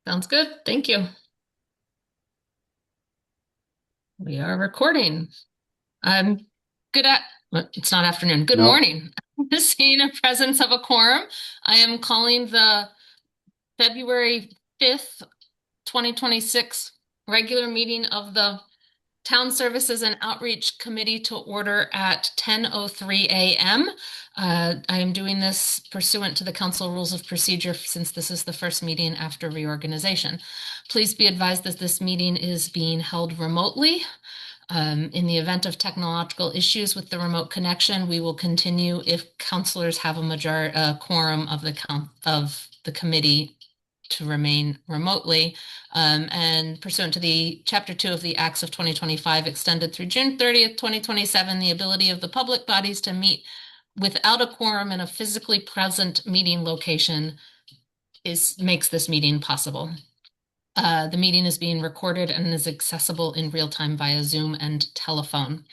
Sounds good. Thank you. We are recording. Um, well, it's not afternoon. Good No, morning. Seeing a presence of a quorum, I am calling the February 5th, 2026 regular meeting of the Town Services and Outreach Committee to order at 10:03 a.m. I am doing this pursuant to the Council Rules of Procedure since this is the first meeting after reorganization. Please be advised that this meeting is being held remotely. In the event of technological issues with the remote connection, we will continue if councilors have a quorum of the committee to remain remotely. And pursuant to the Chapter 2 of the Acts of 2025 extended through June 30th, 2027, the ability of the public bodies to meet without a quorum in a physically present meeting location makes this meeting possible. The meeting is being recorded and is accessible in real time via Zoom and telephone.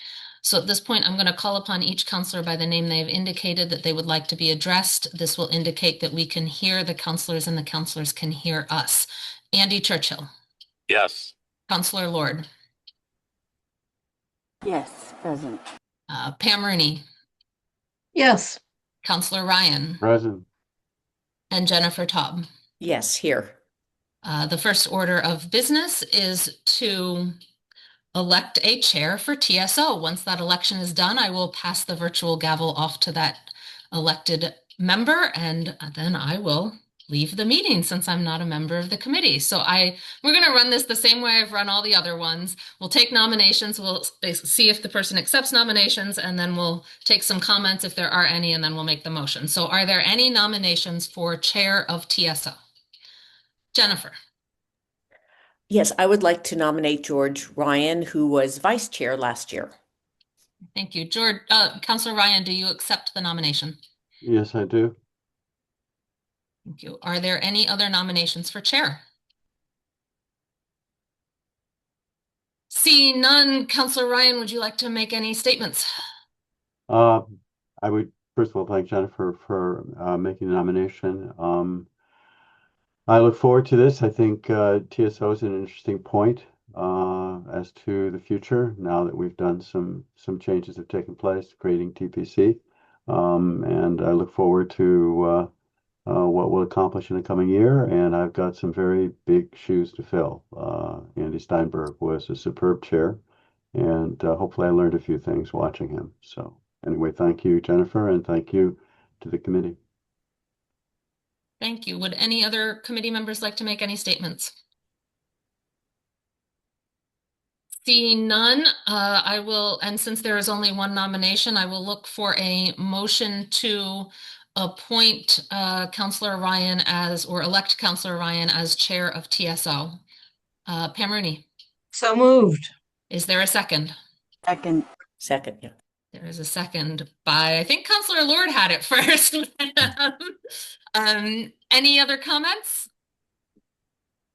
So at this point, I'm going to call upon each counselor by the name they have indicated that they would like to be addressed. This will indicate that we can hear the counselors and the counselors can hear us. Andy Churchill. yes. Counselor Lord. Yes, present. Pam Rooney. Yes. Counselor Ryan. Present. And Jennifer Taub. Yes, here. The first order of business is to elect a chair for TSO. Once that election is done, I will pass the virtual gavel off to that elected member, and then I will leave the meeting since I'm not a member of the committee. So we're going to run this the same way I've run all the other ones. We'll take nominations. We'll see if the person accepts nominations, and then we'll take some comments if there are any, and then we'll make the motion. So are there any nominations for chair of TSO? Jennifer. Yes, I would like to nominate George Ryan, who was vice chair last year. Thank you. Councilor Ryan, do you accept the nomination? Yes, I do. Thank you. Are there any other nominations for chair? Seeing none, Councilor Ryan, would you like to make any statements? I would first of all thank Jennifer for making the nomination. I look forward to this. I think TSO is an interesting point as to the future now that we've done some changes have taken place, creating TPC. And I look forward to what we'll accomplish in the coming year. And I've got some very big shoes to fill. Andy Steinberg was a superb chair, and hopefully I learned a few things watching him. So anyway, thank you, Jennifer, and thank you to the committee. Thank you. Would any other committee members like to make any statements? Seeing none, and since there is only one nomination, I will look for a motion to appoint Councilor Ryan or elect Councilor Ryan as chair of TSO. Pam Rooney. So moved. Is there a second? Second. Second, yeah. There is a second by, I think Councilor Lord had it first. Any other comments?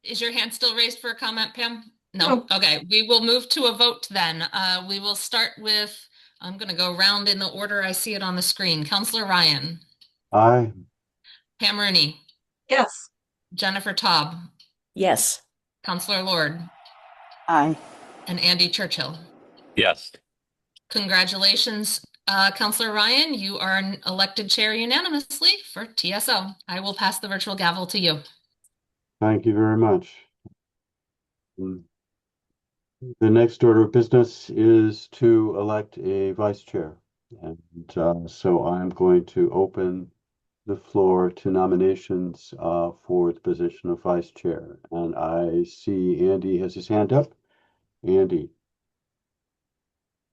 Is your hand still raised for a comment, Pam? No. Okay, we will move to a vote then. We will start with, I'm going to go round in the order I see it on the screen. Councilor Ryan. Aye. Pam Rooney. Yes. Jennifer Taub. Yes. Councilor Lord. Aye. And Andy Churchill. Yes. Congratulations, Councilor Ryan. You are an elected chair unanimously for TSO. I will pass the virtual gavel to you. Thank you very much. The next order of business is to elect a vice chair. And so I'm going to open the floor to nominations for the position of vice chair. And I see Andy has his hand up. Andy.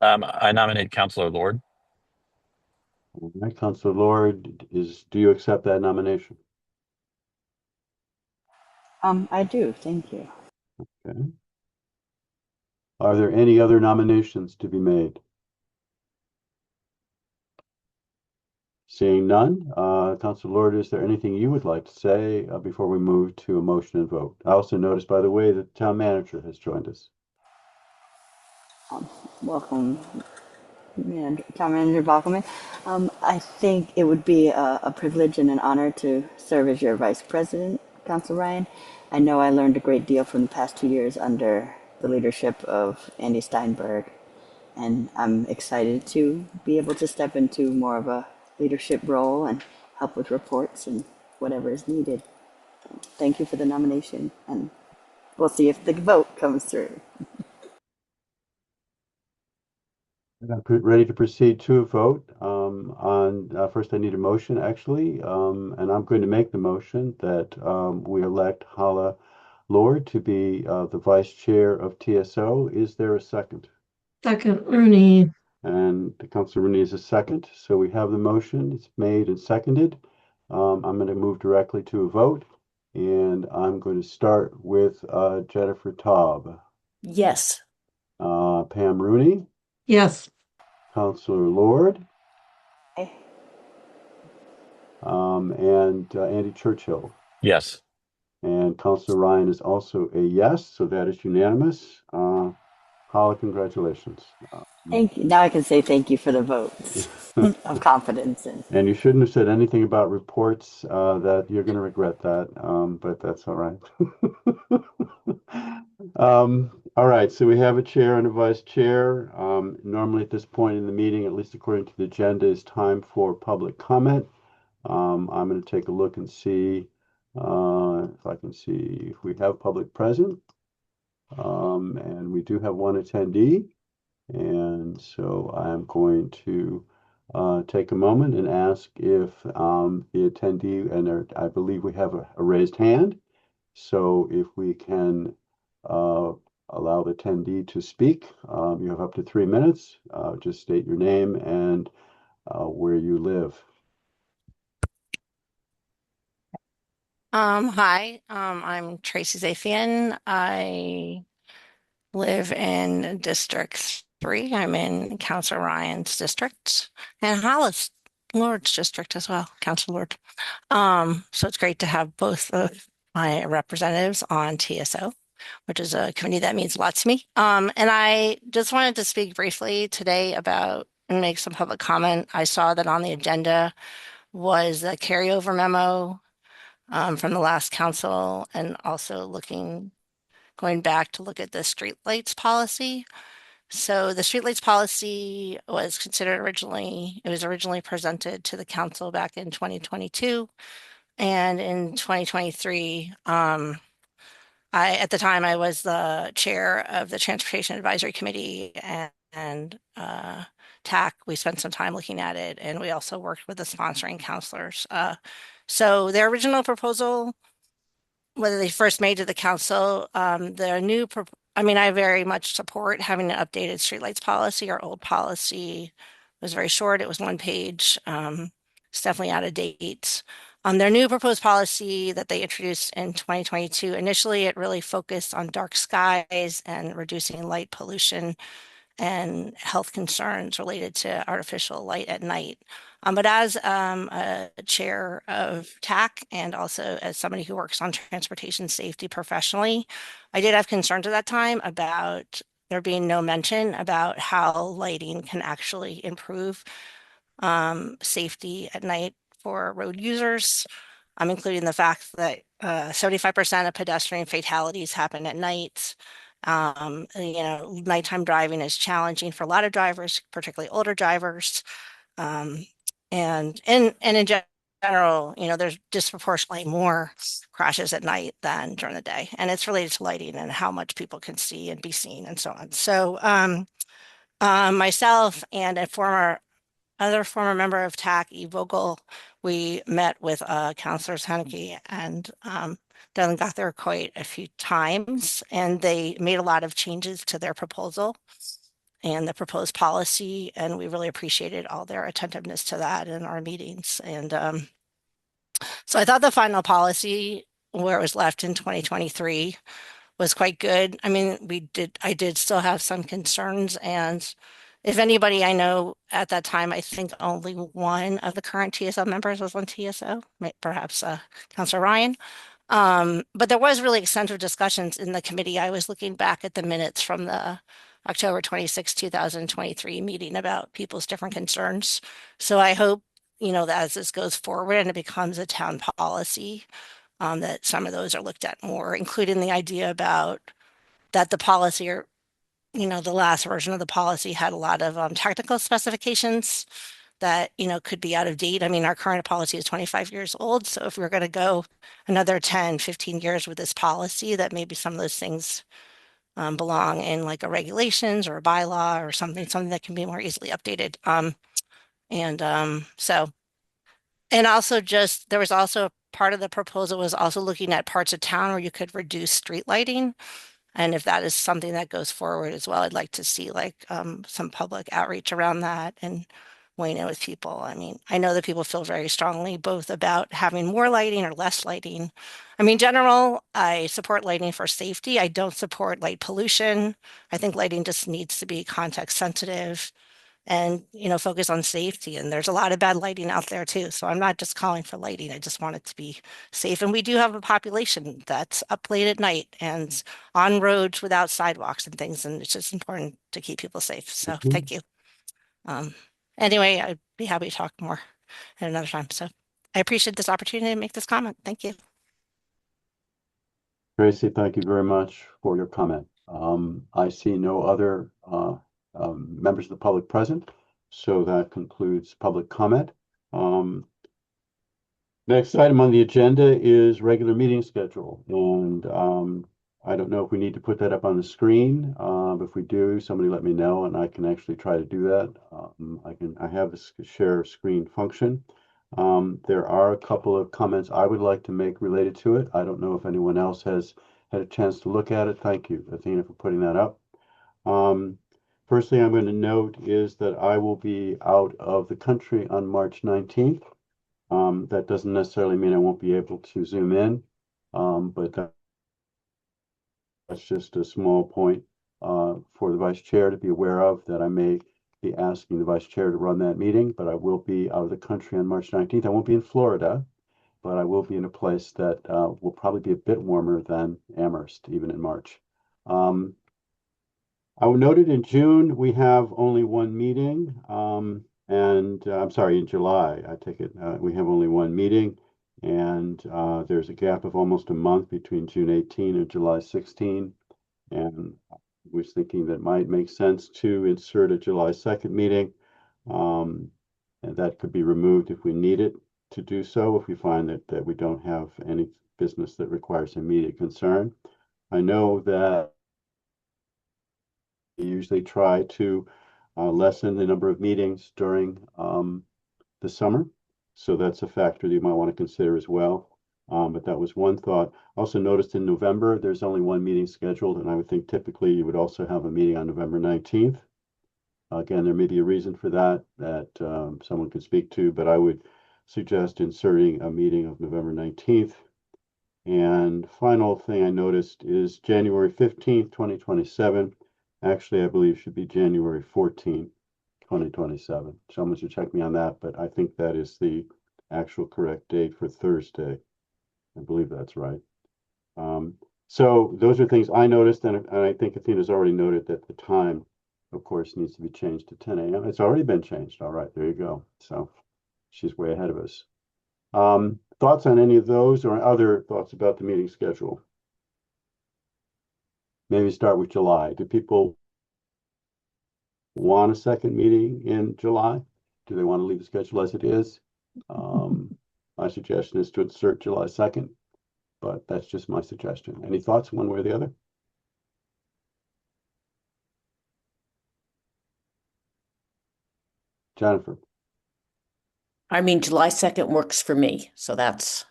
I nominate Councilor Lord. All right, Councilor Lord, do you accept that nomination? I do. Thank you. Okay. Are there any other nominations to be made? Seeing none, Councilor Lord, is there anything you would like to say before we move to a motion and vote? I also noticed, by the way, that the town manager has joined us. Welcome, Town Manager Bockelman. I think it would be a privilege and an honor to serve as your vice president Council Ryan. I know I learned a great deal from the past 2 years under the leadership of Andy Steinberg, and I'm excited to be able to step into more of a leadership role and help with reports and whatever is needed. Thank you for the nomination, and we'll see if the vote comes through. Ready to proceed to a vote. First, I need a motion, actually, and I'm going to make the motion that we elect Hala Lord to be the vice chair of TSO. Is there a second? Second, Rooney. And Councilor Rooney is a second. So we have the motion. It's made and seconded. I'm going to move directly to a vote, and I'm going to start with Jennifer Taub, Yes. Pam Rooney, Yes. Councilor Lord, Okay. and Andy Churchill. Yes. And Councilor Ryan is also a yes, so that is unanimous. Hala, congratulations. Thank you. Now I can say thank you for the votes of confidence. And you shouldn't have said anything about reports, that you're going to regret that, but that's all right. All right, so we have a chair and a vice chair. Normally at this point in the meeting, at least according to the agenda, is time for public comment. I'm going to take a look and see if I can see if we have public present. And we do have one attendee. And so I'm going to take a moment and ask if the attendee, and I believe we have a raised hand. So if we can allow the attendee to speak, you have up to 3 minutes. Just state your name and where you live. Hi, I'm Tracy Zafian. I live in District 3. I'm in Councilor Ryan's district and Hollis Lord's district as well, Councilor Lord. So it's great to have both of my representatives on TSO, which is a committee that means a lot to me. And I just wanted to speak briefly today about and make some public comment. I saw that on the agenda was a carryover memo from the last council, and also going back to look at the streetlights policy. So the streetlights policy was originally presented to the council back in 2022. And in 2023, at the time I was the chair of the Transportation Advisory Committee and TAC. We spent some time looking at it, and we also worked with the sponsoring counselors. So their original proposal, whether they first made to the council, I very much support having an updated streetlights policy. Our old policy was very short. It was 1 page. It's definitely out of date. Their new proposed policy that they introduced in 2022, initially it really focused on dark skies and reducing light pollution and health concerns related to artificial light at night. But as a chair of TAC and also as somebody who works on transportation safety professionally, I did have concerns at that time about there being no mention about how lighting can actually improve safety at night for road users. I'm including the fact that 75% of pedestrian fatalities happen at night. Nighttime driving is challenging for a lot of drivers, particularly older drivers. And in general, there's disproportionately more crashes at night than during the day. And it's related to lighting and how much people can see and be seen and so on. So myself and other former member of TAC, Eve Vogel, we met with Councilors Haneke and Dylan Gother quite a few times, and they made a lot of changes to their proposal and the proposed policy, and we really appreciated all their attentiveness to that in our meetings. And so I thought the final policy, where it was left in 2023, was quite good. I mean, I did still have some concerns, and if anybody I know at that time, I think only one of the current TSO members was on TSO, perhaps Councilor Ryan. But there was really extensive discussions in the committee. I was looking back at the minutes from the October 26, 2023 meeting about people's different concerns. So I hope, that as this goes forward and it becomes a town policy, that some of those are looked at more, including the idea about that the policy or, the last version of the policy had a lot of technical specifications that, could be out of date. I mean, our current policy is 25 years old. So if we're going to go another 10, 15 years with this policy, that maybe some of those things belong in like a regulations or a bylaw or something that can be more easily updated. So, and also just, there was also part of the proposal was also looking at parts of town where you could reduce street lighting. And if that is something that goes forward as well, I'd like to see like some public outreach around that and weighing in with people. I mean, I know that people feel very strongly both about having more lighting or less lighting. I mean, general, I support lighting for safety. I don't support light pollution. I think lighting just needs to be context sensitive and, focus on safety. And there's a lot of bad lighting out there too. So I'm not just calling for lighting. I just want it to be safe. And we do have a population that's up late at night and on roads without sidewalks and things. And it's just important to keep people safe. So Mhm. thank you. Anyway, I'd be happy to talk more at another time. So I appreciate this opportunity to make this comment. Thank you. Tracy, thank you very much for your comment. I see no other members of the public present, so that concludes public comment. Next item on the agenda is regular meeting schedule, and I don't know if we need to put that up on the screen. If we do, somebody let me know, and I can actually try to do that. I have the share screen function. There are a couple of comments I would like to make related to it. I don't know if anyone else has had a chance to look at it. Thank you, Athena, for putting that up. First thing I'm going to note is that I will be out of the country on March 19th. That doesn't necessarily mean I won't be able to zoom in, but that's just a small point for the vice chair to be aware of, that I may be asking the vice chair to run that meeting, but I will be out of the country on March 19th. I won't be in Florida, but I will be in a place that will probably be a bit warmer than Amherst, even in March. I noted in June we have only one meeting, and I'm sorry, in July, I take it we have only one meeting, and there's a gap of almost a month between June 18 and July 16, and I was thinking that might make sense to insert a July 2nd meeting, and that could be removed if we need it to do so, if we find that we don't have any business that requires immediate concern. I know that we usually try to lessen the number of meetings during the summer. So that's a factor that you might want to consider as well. But that was one thought. Also noticed in November, there's only one meeting scheduled, and I would think typically you would also have a meeting on November 19th. Again, there may be a reason for that someone could speak to, but I would suggest inserting a meeting of November 19th. And final thing I noticed is January 15th, 2027. Actually, I believe should be January 14th, 2027. Someone should check me on that, but I think that is the actual correct date for Thursday. I believe that's right. So those are things I noticed, and I think Athena's already noted that the time, of course, needs to be changed to 10 a.m. It's already been changed. All right, there you go. So she's way ahead of us. Thoughts on any of those or other thoughts about the meeting schedule? Maybe start with July. Do people want a second meeting in July? Do they want to leave the schedule as it is? My suggestion is to insert July 2nd, but that's just my suggestion. Any thoughts one way or the other? Jennifer? I mean, July 2nd works for me. So that's,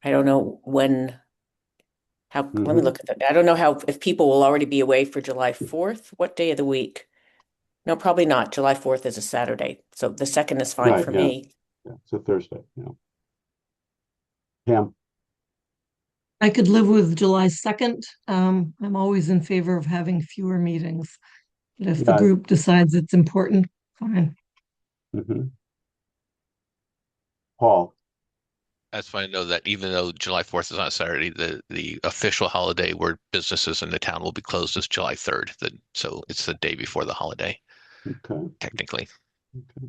I don't know when, let me look at that. I don't know if people will already be away for July 4th. What day of the week? No, probably not. July 4th is a Saturday. So the 2nd is fine Right, for yeah. me. Yeah, it's a Thursday. Yeah. Pam? I could live with July 2nd. I'm always in favor of having fewer meetings. But if the Yeah. group decides it's important, fine. Paul? That's fine to know that even though July 4th is on Saturday, the official holiday where businesses in the town will be closed is July 3rd. So it's the day before the holiday, Okay. technically. Okay. 。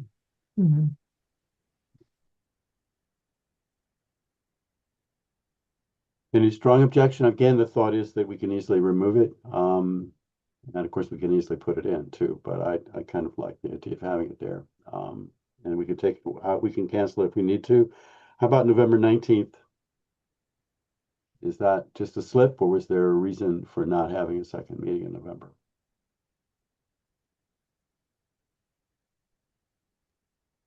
Any strong objection? Again, the thought is that we can easily remove it. And of course, we can easily put it in too, but I kind of like the idea of having it there. And we can take it out, we can cancel it if we need to. How about November 19th? Is that just a slip, or was there a reason for not having a second meeting in November?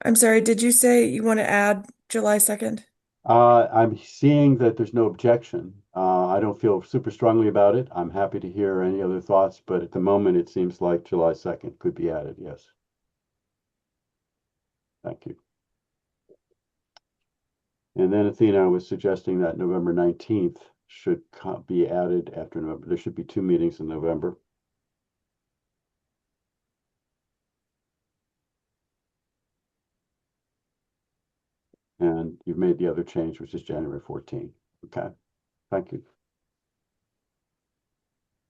I'm sorry, did you say you want to add July 2nd? I'm seeing that there's no objection. I don't feel super strongly about it. I'm happy to hear any other thoughts, but at the moment, it seems like July 2nd could be added, yes. Thank you. And then Athena was suggesting that November 19th should be added after November. There should be 2 meetings in November. And you've made the other change, which is January 14th. Okay, thank you.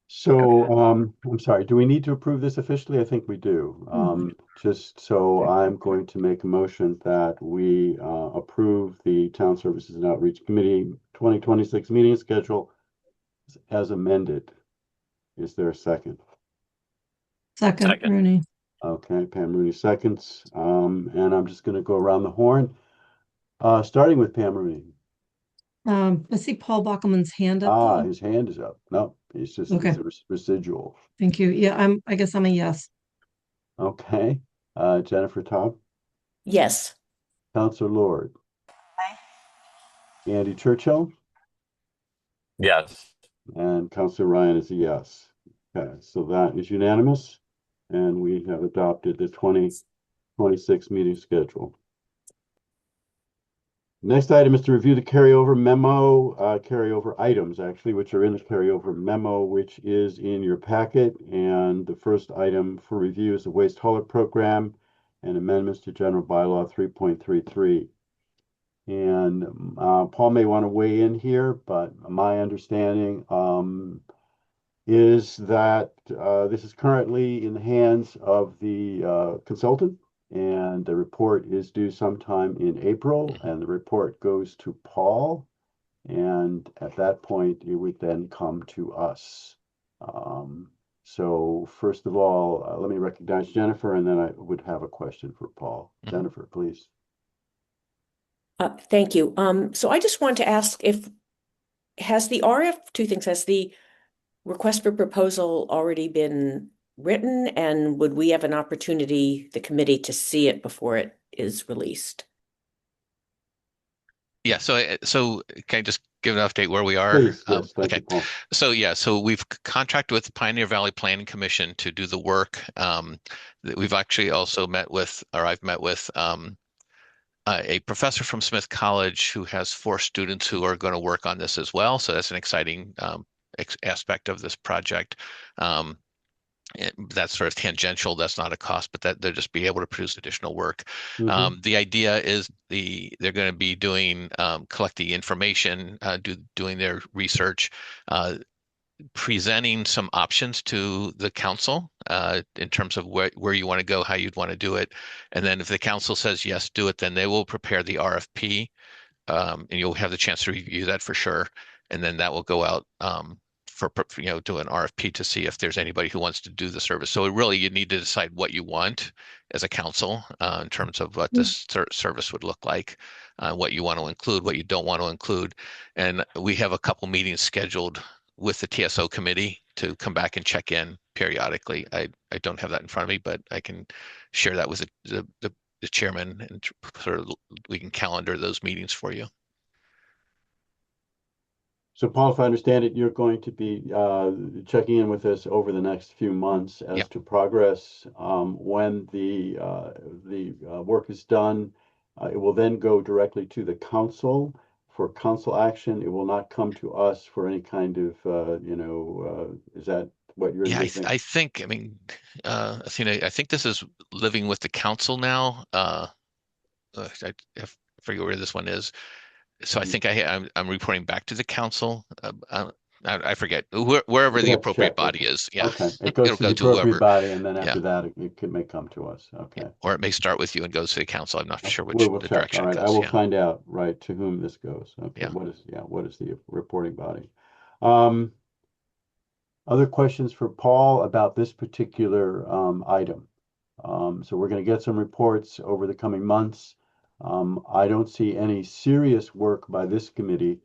So, I'm sorry, do we need to approve this officially? I think we do. Just so I'm going to make a motion that we approve the Town Services and Outreach Committee 2026 meeting schedule as amended. Is there a second? Second, Rooney. Okay, Pam Rooney seconds. And I'm just going to go around the horn, starting with Pam Rooney. I see Paul Bockelman's hand up though. His hand is up. No, he's just Okay. he's a residual. Thank you. Yeah, I guess I'm a yes. Okay. Jennifer Taub, Yes. Counselor Lord, Andy Churchill, Yes. and Counselor Ryan is a yes. Okay, so that is unanimous, and we have adopted the 2026 meeting schedule. Next item is to review the carryover memo, carryover items actually, which are in the carryover memo, which is in your packet. And the first item for review is the waste hauler program and amendments to general bylaw 3.33. And Paul may want to weigh in here, but my understanding is that this is currently in the hands of the consultant. And the report is due sometime in April, and the report goes to Paul. And at that point, it would then come to us. So first of all, let me recognize Jennifer, and then I would have a question for Paul. Jennifer, please. Thank you. So I just want to ask if has the request for proposal already been written, and would we have an opportunity, the committee, to see it before it is released? Yeah, so can I just give an update where we are? Please, yes, thank Okay. you, Paul. So yeah, so we've contracted with the Pioneer Valley Planning Commission to do the work. We've actually also met with, or I've met with a professor from Smith College who has 4 students who are going to work on this as well. So that's an exciting aspect of this project. That's sort of tangential. That's not a cost, but that they'll just be able to produce additional work. The idea is they're going to be doing collecting information, doing their research, presenting some options to the council in terms of where you want to go, how you'd want to do it, and then if the council says yes, do it, then they will prepare the RFP, and you'll have the chance to review that for sure, and then that will go out. For do an RFP to see if there's anybody who wants to do the service. So really, you need to decide what you want as a council in terms of what this service would look like, what you want to include, what you don't want to include. And we have a couple meetings scheduled with the TSO committee to come back and check in periodically. I don't have that in front of me, but I can share that with the chairman, and sort of we can calendar those meetings for you. So Paul, if I understand it, you're going to be checking in with us over the next few months as to progress. When the work is done, it will then go directly to the council for council action. It will not come to us for any kind of, is that what you're envisioning? I think, Athena, I think this is living with the council now. I forget where this one is. So I think I'm reporting back to the council I forget, wherever We'd the have to appropriate check. body is. Yeah. Okay, it goes It'll to the go to appropriate whoever. body, and then Yeah. after that, it may come to us. Okay. Or it may start with you and goes to the council. I'm not Okay, sure we which will the check. direction All it right, I goes. will Yeah. find out, right, to whom this goes. Okay, Yeah. what is the reporting body? Other questions for Paul about this particular item? So we're going to get some reports over the coming months. I don't see any serious work by this committee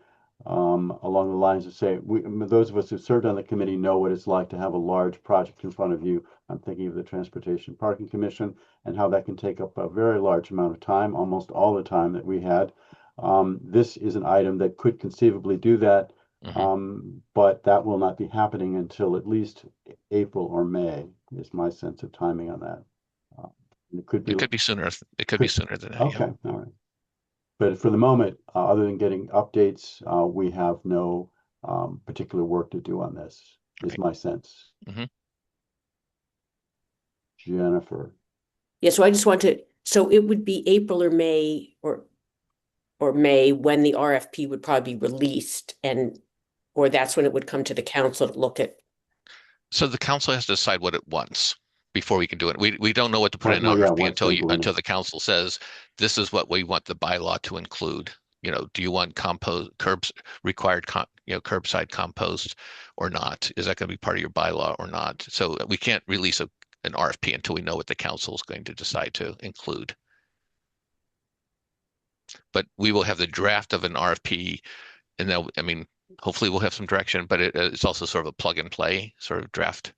along the lines of say, those of us who served on the committee know what it's like to have a large project in front of you. I'm thinking of the Transportation Parking Commission and how that can take up a very large amount of time, almost all the time that we had. This is an item that could conceivably do that. But that will not be happening until at least April or May, is my sense of timing on that. It could be. It could be sooner. It could be sooner than that. Yeah. Okay, all right. But for the moment, other than getting updates, we have no particular work to do on this, is Right. my sense. Mhm. Jennifer. Yeah, so I just want to, so it would be April or May or May when the RFP would probably be released or that's when it would come to the council to look at. So the council has to decide what it wants before we can do it. We don't know what to put Right, in well, yeah, RFP once they go in. until the council says, this is what we want the bylaw to include. You know, do you want required curbside compost or not? Is that going to be part of your bylaw or not? So we can't release an RFP until we know what the council is going to decide to include. But we will have the draft of an RFP, and hopefully we'll have some direction, but it's also sort of a plug and play sort of draft.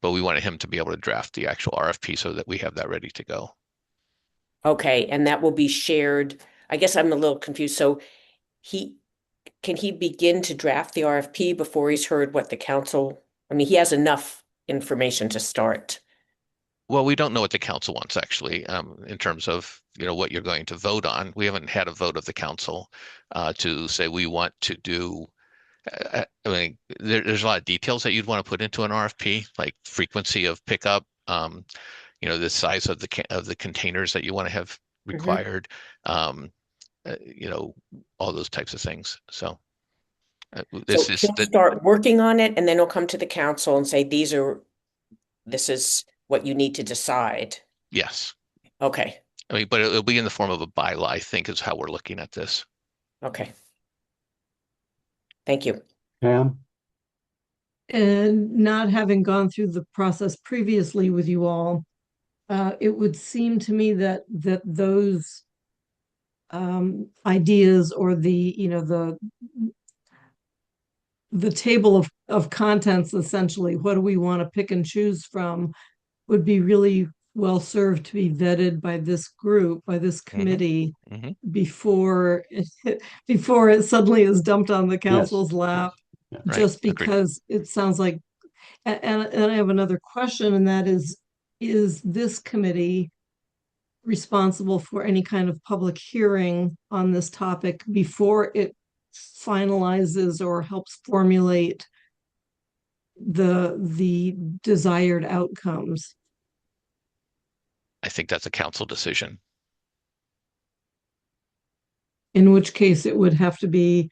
But we wanted him to be able to draft the actual RFP so that we have that ready to go. Okay, and that will be shared. I guess I'm a little confused. So can he begin to draft the RFP before he's heard what the council, I mean, he has enough information to start. Well, we don't know what the council wants actually, in terms of, what you're going to vote on. We haven't had a vote of the council to say we want to do. There's a lot of details that you'd want to put into an RFP, like frequency of pickup, the size of the containers that you want to have required, all those types of things. So So he'll start working on it, and then he'll come to the council and say, this is what you need to decide. Yes. Okay. But it'll be in the form of a bylaw, I think, is how we're looking at this. Okay. Thank you. Pam? And not having gone through the process previously with you all, it would seem to me that those ideas or the table of contents, essentially, what do we want to pick and choose from, would be really well served to be vetted by this group, by this committee, before it suddenly is dumped on the council's lap. Yeah. Just because it sounds like, and I have another question, and that is this committee responsible for any kind of public hearing on this topic before it finalizes or helps formulate the desired outcomes? I think that's a council decision. In which case it would have to be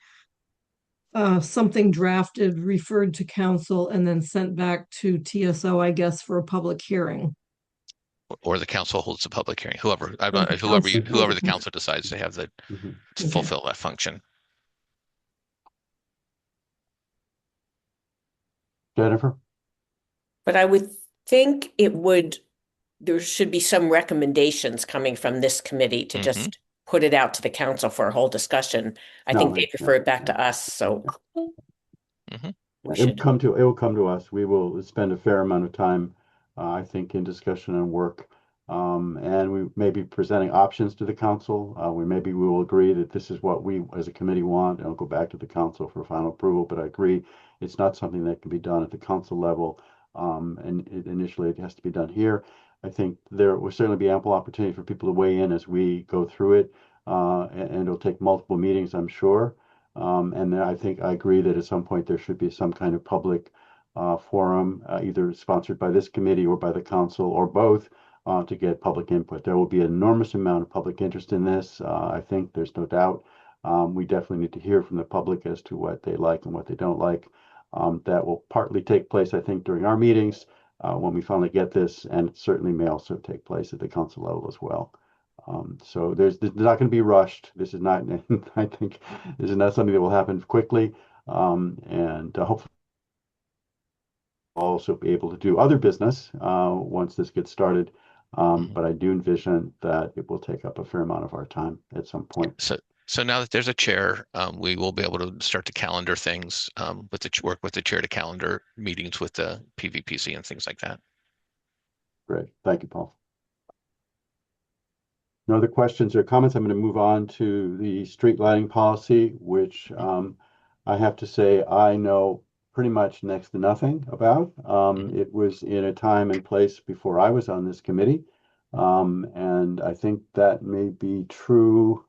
something drafted, referred to council, and then sent back to TSO, I guess, for a public hearing. Or the council holds a public hearing. Whoever council the council decides to have to fulfill that function. Jennifer? But I would think there should be some recommendations coming from this committee to just put it out to the council for a whole discussion. I think they refer it back to us, so it will come to us. We will spend a fair amount of time, I think, in discussion and work. And we may be presenting options to the council. We will agree that this is what we as a committee want, and it'll go back to the council for final approval. But I agree, it's not something that can be done at the council level. And initially it has to be done here. I think there will certainly be ample opportunity for people to weigh in as we go through it. And it'll take multiple meetings, I'm sure. And then I think I agree that at some point there should be some kind of public forum, either sponsored by this committee or by the council or both, to get public input. There will be an enormous amount of public interest in this. I think there's no doubt. We definitely need to hear from the public as to what they like and what they don't like. that will partly take place, I think, during our meetings when we finally get this, and it certainly may also take place at the council level as well. So there's not going to be rushed. This is not, I think, this is not something that will happen quickly, and hopefully also be able to do other business once this gets started. But I do envision that it will take up a fair amount of our time at some point. So now that there's a chair, we will be able to start to calendar things work with the chair to calendar meetings with the PVPC and things like that. Great. Thank you, Paul. No other questions or comments? I'm going to move on to the street lighting policy, which I have to say I know pretty much next to nothing about. It was in a time and place before I was on this committee. And I think that may be true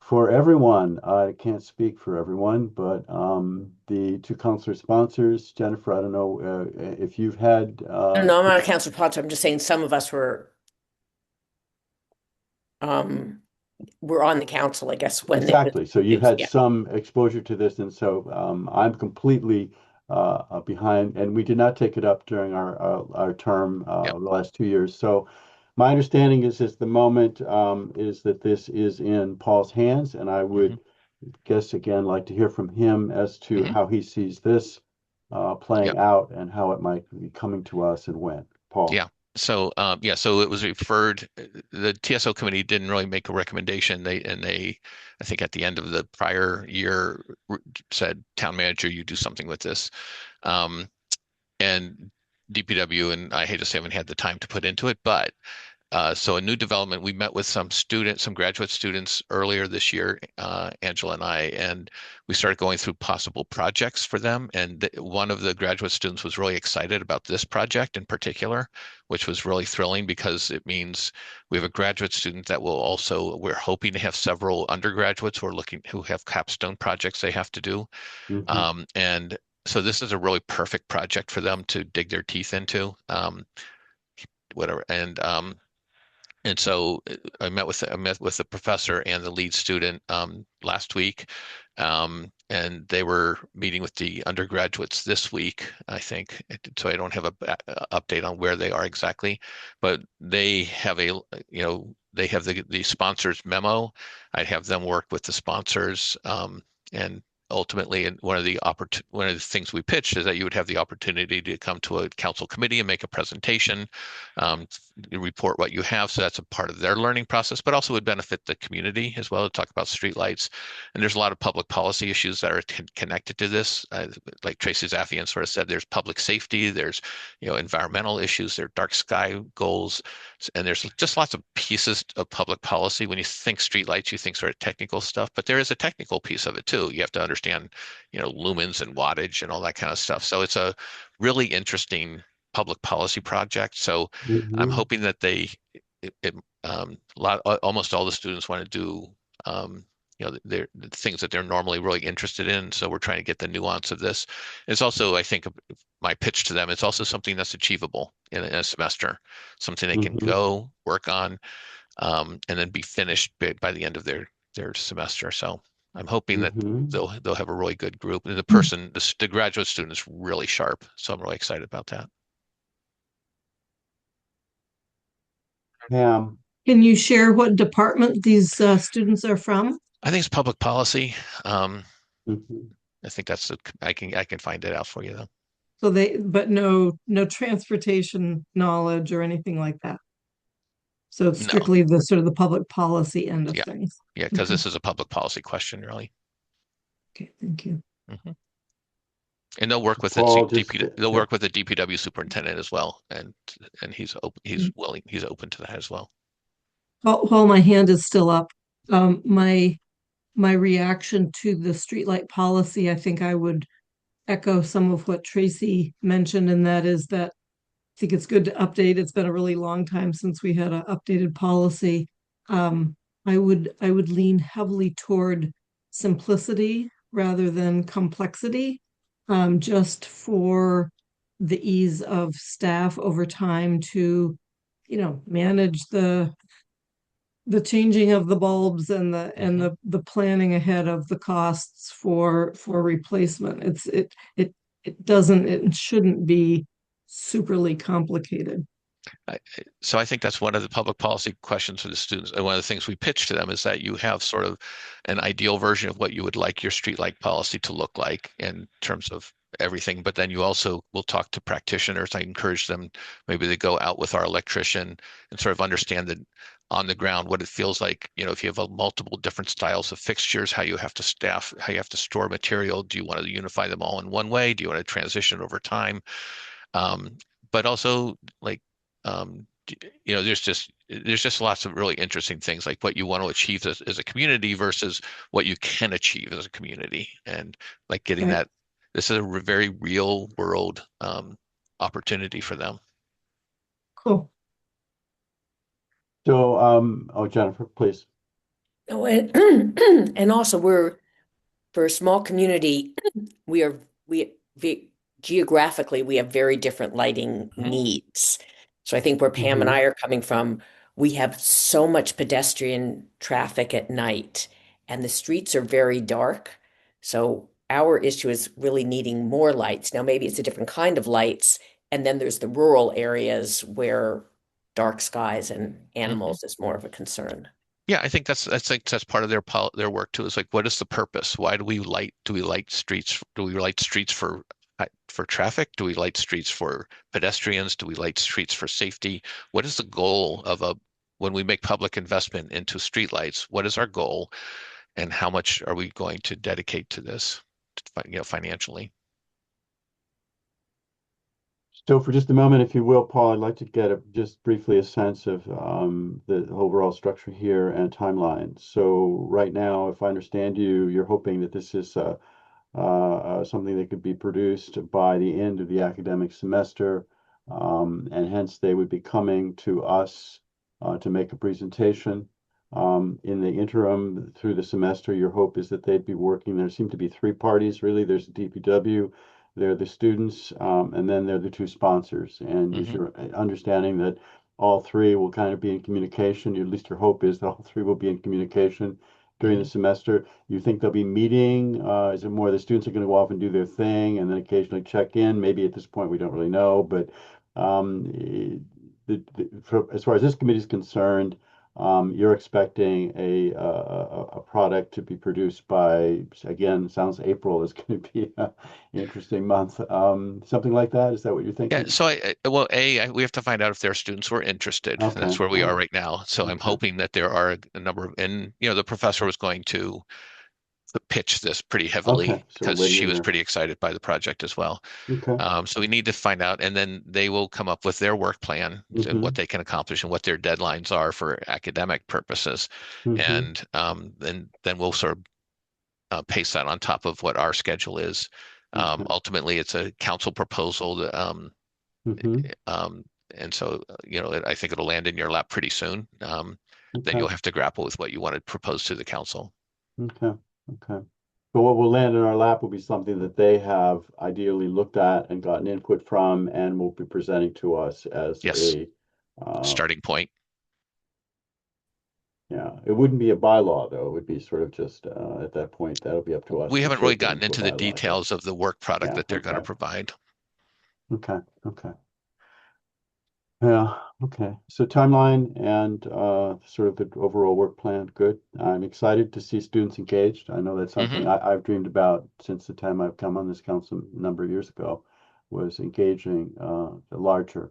for everyone. I can't speak for everyone, but the two counselor sponsors, Jennifer, I don't know if you've had. No, I'm not a council sponsor. I'm just saying some of us were on the council, I guess, when exactly. So you've had yeah. some exposure to this, and so I'm completely behind. And we did not take it up during our term Yep. the last 2 years. So my understanding is the moment is that this is in Paul's hands, and I would guess again like to hear from him as to how he sees this playing Yep. out and how it might be coming to us and when. Paul. Yeah. So so it was referred. The TSO committee didn't really make a recommendation. They I think at the end of the prior year said, "Town manager, you do something with this," and DPW and I hate to say haven't had the time to put into it, but so a new development. We met with some graduate students earlier this year, Angela and I, and we started going through possible projects for them. And one of the graduate students was really excited about this project in particular, which was really thrilling because it means we have a graduate student that will also, we're hoping to have several undergraduates who have capstone projects they have to do. And so this is a really perfect project for them to dig their teeth into, whatever. And so I met with the professor and the lead student last week, and they were meeting with the undergraduates this week, I think. So I don't have a update on where they are exactly, but they have they have the sponsors memo. I'd have them work with the sponsors, and ultimately, and one of the things we pitched is that you would have the opportunity to come to a council committee and make a presentation, report what you have. So that's a part of their learning process, but also would benefit the community as well to talk about streetlights. And there's a lot of public policy issues that are connected to this. Like Tracy Zafian sort of said, there's public safety, there's environmental issues, there are dark sky goals, and there's just lots of pieces of public policy. When you think streetlights, you think sort of technical stuff, but there is a technical piece of it too. You have to understand, lumens and wattage and all that kind of stuff. So it's a really interesting public policy project. So I'm hoping that almost all the students want to do, the things that they're normally really interested in. So we're trying to get the nuance of this. It's also, I think, my pitch to them, it's also something that's achievable in a semester, something they can go work on, and then be finished by the end of their semester. So I'm hoping that they'll have a really good group. And the graduate student is really sharp. So I'm really excited about that. Pam. Can you share what department these students are from? I think it's public policy. I think I can find it out for you though. So but no transportation knowledge or anything like that. So it's strictly the sort of the public policy end of things. Yeah, because this is a public policy question, really. Okay, thank you. And they'll work with they'll work with the DPW superintendent as well, and he's willing, he's open to that as well. While my hand is still up, my reaction to the streetlight policy, I think I would echo some of what Tracy mentioned, and that is that I think it's good to update. It's been a really long time since we had an updated policy. I would lean heavily toward simplicity rather than complexity, just for the ease of staff over time to, manage the the changing of the bulbs and the planning ahead of the costs for replacement. It doesn't, it shouldn't be superly complicated. So I think that's one of the public policy questions for the students. And one of the things we pitch to them is that you have sort of an ideal version of what you would like your street light policy to look like in terms of everything. But then you also will talk to practitioners. I encourage them maybe they go out with our electrician and sort of understand that on the ground what it feels like, if you have multiple different styles of fixtures, how you have to staff, how you have to store material. Do you want to unify them all in one way? Do you want to transition over time? But also like there's just lots of really interesting things like what you want to achieve as a community versus what you can achieve as a community, and like getting Right. that this is a very real world opportunity for them. Cool. So, Jennifer, please. Oh, and and also for a small community, we geographically we have very different lighting needs. So I think where Pam and I are coming from, we have so much pedestrian traffic at night, and the streets are very dark. So our issue is really needing more lights. Now maybe it's a different kind of lights, and then there's the rural areas where dark skies and animals is more of a concern. Yeah, I think that's part of their work too. Is like, what is the purpose? Why do we light? Do we light streets? Do we light streets for traffic? Do we light streets for pedestrians? Do we light streets for safety? What is the goal of when we make public investment into streetlights? What is our goal, and how much are we going to dedicate to this, financially? So for just a moment, if you will, Paul, I'd like to get just briefly a sense of the overall structure here and timeline. So right now, if I understand you, you're hoping that this is something that could be produced by the end of the academic semester, and hence they would be coming to us to make a presentation. In the interim, through the semester, your hope is that they'd be working. There seem to be three parties, really. There's the DPW, they're the students, and then they're the two sponsors. And is your understanding that all three will kind of be in communication? At least your hope is that all three will be in communication during the semester. You think they'll be meeting? Is it more the students are going to go off and do their thing and then occasionally check in? Maybe at this point we don't really know, but as far as this committee is concerned, you're expecting a product to be produced by, again, sounds April is going to be an interesting month. Something like that. Is that what you're thinking? Yeah. So we have to find out if there are students who are interested. Okay. That's where we are right now. So I'm hoping that there are a number of, and the professor was going to pitch this pretty heavily because she was pretty excited by the project as well. Okay. So we need to find out, and then they will come up with their work plan and what they can accomplish and what their deadlines are for academic purposes. And then we'll sort of paste that on top of what our schedule is. Ultimately, it's a council proposal. And so, I think it'll land in your lap pretty soon. Then you'll have to grapple with what you want to propose to the council. Okay. But what will land in our lap will be something that they have ideally looked at and gotten input from and will be presenting to us as a starting point. Yeah, it wouldn't be a bylaw though. It would be sort of just at that point, that'll be up to us. We haven't really shape it gotten into the a bylaw, details of the work product that they're going to okay. provide. Okay. Yeah, okay. So timeline and sort of the overall work plan, good. I'm excited to see students engaged. I know that's something I've dreamed about since the time I've come on this council a number of years ago, was engaging the larger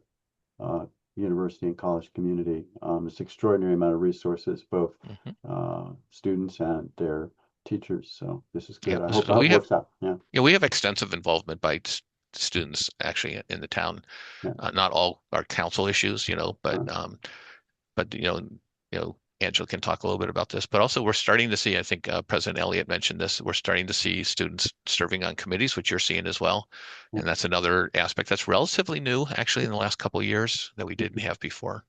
university and college community. This extraordinary amount of resources, both students and their teachers. So this is good. I hope it works out. Yeah, we have extensive involvement by students actually in the town. Not all our council issues, but Angela can talk a little bit about this. But also, we're starting to see. I think President Elliott mentioned this. We're starting to see students serving on committees, which you're seeing as well, and that's another aspect that's relatively new, actually, in the last couple of years that we didn't have before.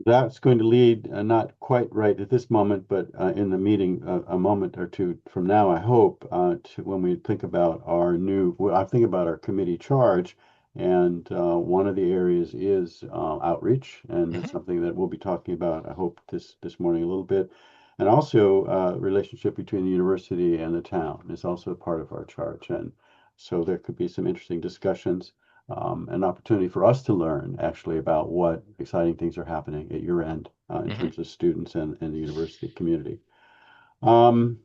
That's going to lead, not quite right at this moment, but in the meeting a moment or two from now, I hope, to when we think about I'm thinking about our committee charge And one of the areas is outreach, and that's Mhm. something that we'll be talking about, I hope, this morning a little bit. And also, relationship between the university and the town is also part of our charge. And so there could be some interesting discussions, an opportunity for us to learn actually about what exciting things are happening at your end in Mhm. terms of students and the university community. Um,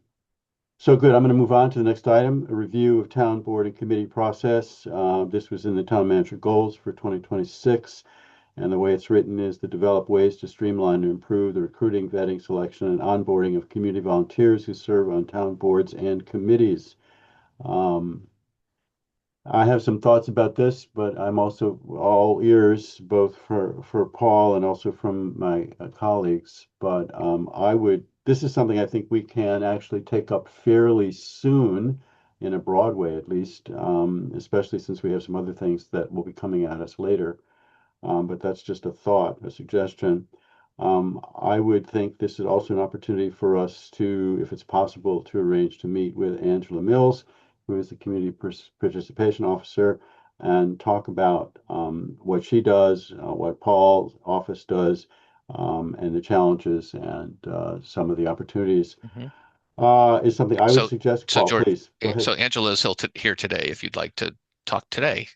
so good. I'm going to move on to the next item, a review of town board and committee process. This was in the town manager goals for 2026. And the way it's written is to develop ways to streamline and improve the recruiting, vetting, selection, and onboarding of community volunteers who serve on town boards and committees. Um, I have some thoughts about this, but I'm also all ears, both for Paul and also from my colleagues. But this is something I think we can actually take up fairly soon, in a broad way at least, especially since we have some other things that will be coming at us later. But that's just a thought, a suggestion. I would think this is also an opportunity for us to, if it's possible, to arrange to meet with Angela Mills, who is the Community Participation Officer, and talk about what she does, what Paul's office does, and the challenges and some of the opportunities. Mhm. Is something I would So, suggest. so Paul, George, please go ahead. so Angela's here today if you'd like to talk today.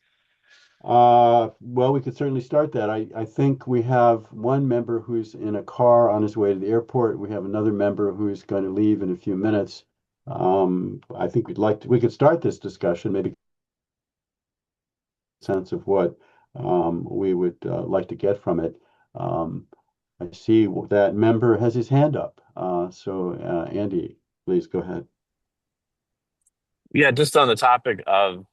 Well, we could certainly start that. I think we have one member who's in a car on his way to the airport. We have another member who's going to leave in a few minutes. I think we could start this discussion, maybe sense of what we would like to get from it. Um, I see that member has his hand up. Andy, please go ahead. Yeah, just on the topic of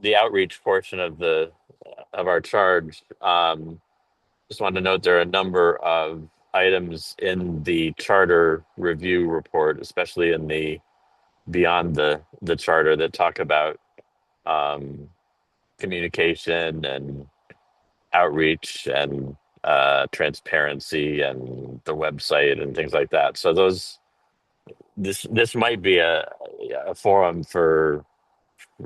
the outreach portion of our charge, just wanted to note there are a number of items in the charter review report, especially in the beyond the charter, that talk about um, communication and outreach and transparency and the website and things like that. So this might be a forum for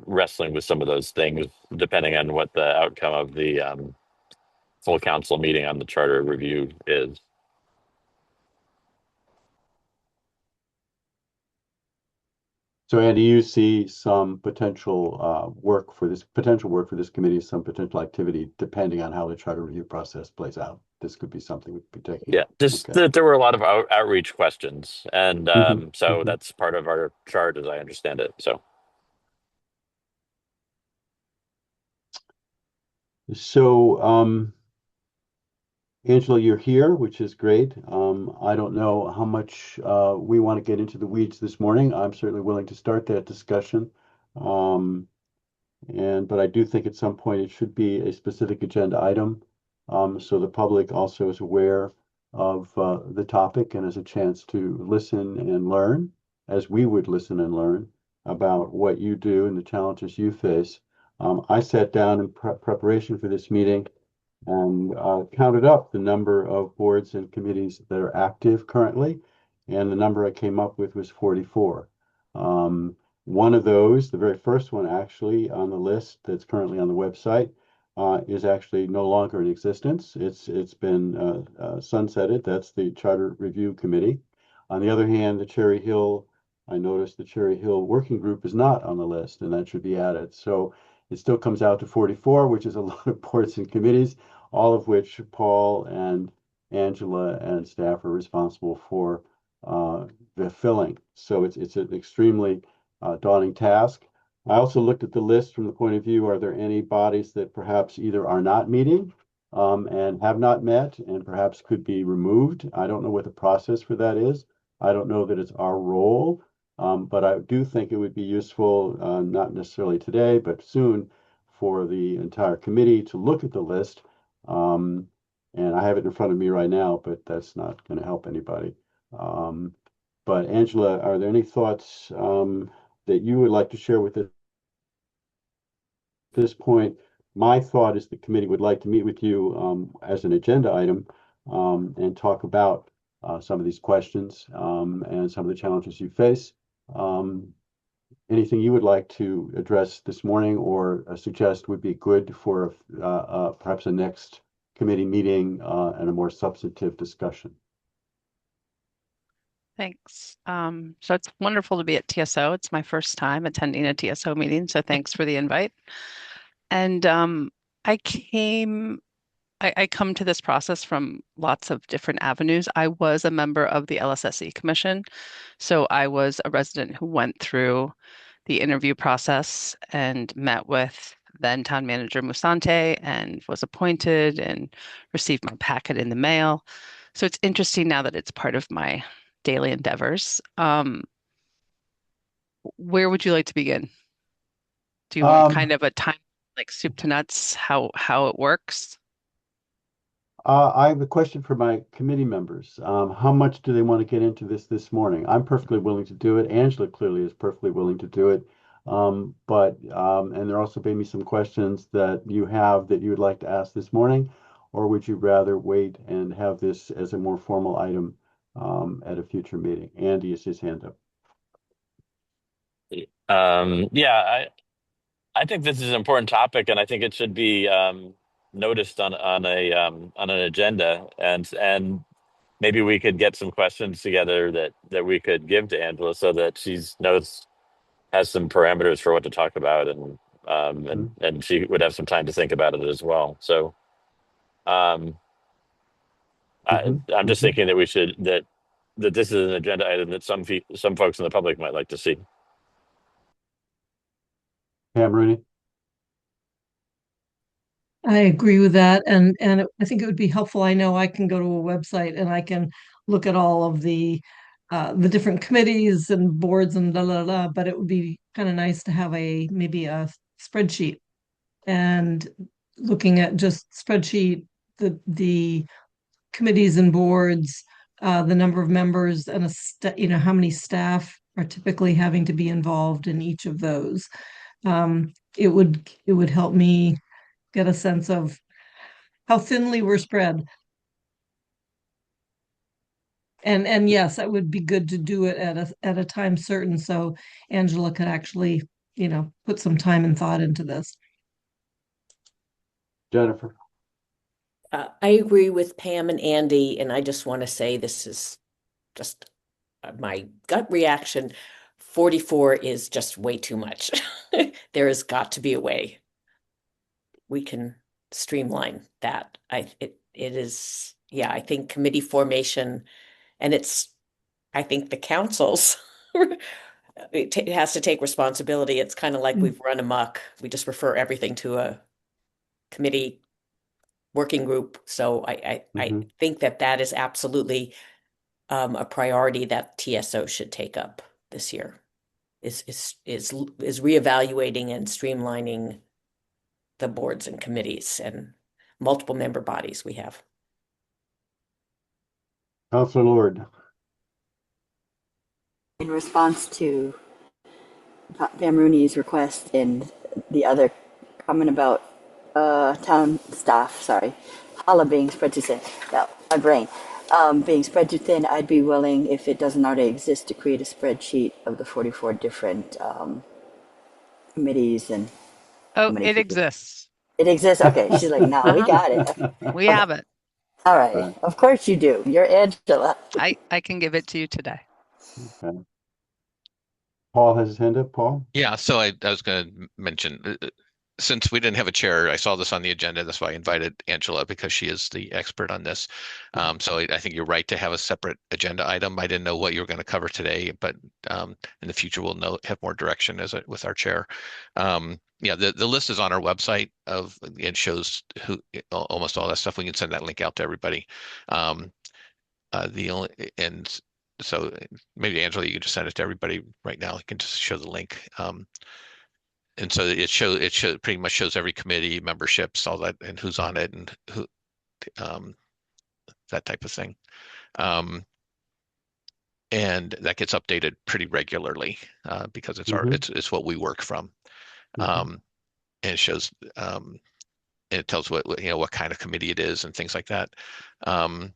wrestling with some of those things, depending on what the outcome of the full council meeting on the charter review is. So Andy, you see some potential work for this committee, some potential activity, depending on how the charter review process plays out. This could be something we could be taking Yeah, up. just Okay. that there were a lot of outreach questions, and so Mhm. that's part of our charge, as I understand it. So So, Angela, you're here, which is great. I don't know how much we want to get into the weeds this morning. I'm certainly willing to start that discussion. Um, but I do think at some point it should be a specific agenda item, so the public also is aware of the topic and has a chance to listen and learn, as we would listen and learn about what you do and the challenges you face. I sat down in preparation for this meeting and counted up the number of boards and committees that are active currently, and the number I came up with was 44. Um, one of those, the very first one actually on the list that's currently on the website, is actually no longer in existence. It's been sunsetted. That's the Charter Review Committee. On the other hand, I noticed the Cherry Hill Working Group is not on the list, and that should be added. So it still comes out to 44, which is a lot of boards and committees, all of which Paul and Angela and staff are responsible for the filling. So it's an extremely daunting task. I also looked at the list from the point of view, are there any bodies that perhaps either are not meeting and have not met and perhaps could be removed? I don't know what the process for that is. I don't know that it's our role, but I do think it would be useful, not necessarily today, but soon, for the entire committee to look at the list. And I have it in front of me right now, but that's not going to help anybody. Um, but Angela, are there any thoughts that you would like to share with us at this point? My thought is the committee would like to meet with you as an agenda item and talk about some of these questions and some of the challenges you face. anything you would like to address this morning or suggest would be good for perhaps a next committee meeting and a more substantive discussion? Thanks. So it's wonderful to be at TSO. It's my first time attending a TSO meeting, so thanks for the invite. And I come to this process from lots of different avenues. I was a member of the LSSE Commission, so I was a resident who went through the interview process and met with then town manager Musante and was appointed and received my packet in the mail. So it's interesting now that it's part of my daily endeavors. Where would you like to begin? Do you want kind of a time, like soup to nuts, how it works? I have a question for my committee members. How much do they want to get into this morning? I'm perfectly willing to do it. Angela clearly is perfectly willing to do it. And there also may be some questions that you have that you would like to ask this morning, or would you rather wait and have this as a more formal item at a future meeting? Andy has his hand up. Yeah, I think this is an important topic, and I think it should be noticed on an agenda, and maybe we could get some questions together that we could give to Angela so that has some parameters for what to talk about, and she would have some time to think about it as well. So I'm just thinking that that this is an agenda item that some folks in the public might like to see. Pam Rooney. I agree with that, and I think it would be helpful. I know I can go to a website and I can look at all of the different committees and boards and but it would be kind of nice to have maybe a spreadsheet and looking at just spreadsheet the committees and boards, the number of members and how many staff are typically having to be involved in each of those. It would help me get a sense of how thinly we're spread. And yes, that would be good to do it at a time certain so Angela could actually, put some time and thought into this. Jennifer. I agree with Pam and Andy, and I just want to say this is just my gut reaction. 44 is just way too much. There has got to be a way we can streamline that. It is, yeah, I think committee formation, and I think the councils, it has to take responsibility. It's kind of like we've run amok. We just refer everything to a committee working group. So I think that is absolutely a priority that TSO should take up this year. Is reevaluating and streamlining the boards and committees and multiple member bodies we have. Councilor Lord. In response to Pam Rooney's request and the other comment about town staff, Hala being spread too thin, my brain, being spread too thin, I'd be willing, if it doesn't already exist, to create a spreadsheet of the 44 different committees and. Oh, it exists. It exists? Okay, she's like, no, we got it. We have it. All right, of course you do. You're Angela. I can give it to you today. Okay. Paul has his hand up. Paul? Yeah, so I was going to mention, since we didn't have a chair, I saw this on the agenda. That's why I invited Angela, because she is the expert on this. So I think you're right to have a separate agenda item. I didn't know what you were going to cover today, but in the future we'll have more direction with our chair. Yeah, the list is on our website it shows almost all that stuff. We can send that link out to everybody. So maybe Angela, you can just send it to everybody right now. You can just show the link. And so it pretty much shows every committee, memberships, all that, and who's on it, and who, that type of thing. And that gets updated pretty regularly because it's what we work from. And it shows and it tells what kind of committee it is and things like that. And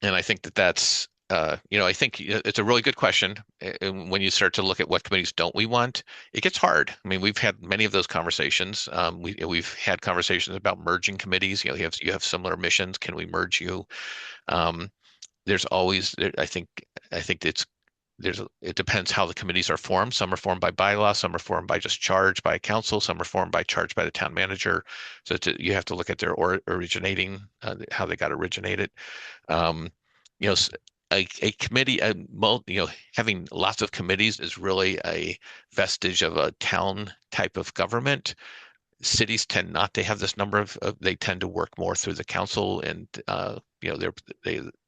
I think that's I think it's a really good question. And when you start to look at what committees don't we want, it gets hard. I mean, we've had many of those conversations. We've had conversations about merging committees. You have similar missions. Can we merge you? There's always, I think it depends how the committees are formed. Some are formed by bylaw, some are formed by just charge by council, some are formed by charge by the town manager. So you have to look at their originating, how they got originated. Um, a committee, having lots of committees is really a vestige of a town type of government. Cities tend not to have this number they tend to work more through the council, and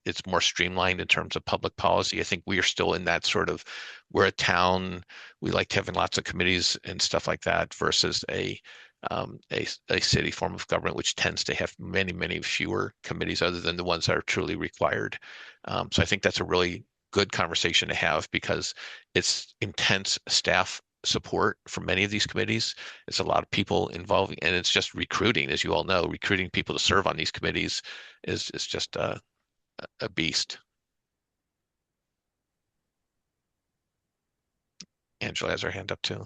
it's more streamlined in terms of public policy. I think we are still in that sort of, we're a town, we like having lots of committees and stuff like that versus a city form of government, which tends to have many, many fewer committees other than the ones that are truly required. So I think that's a really good conversation to have because it's intense staff support for many of these committees. It's a lot of people involved, and it's just recruiting, as you all know, recruiting people to serve on these committees is just a beast. Angela has her hand up too.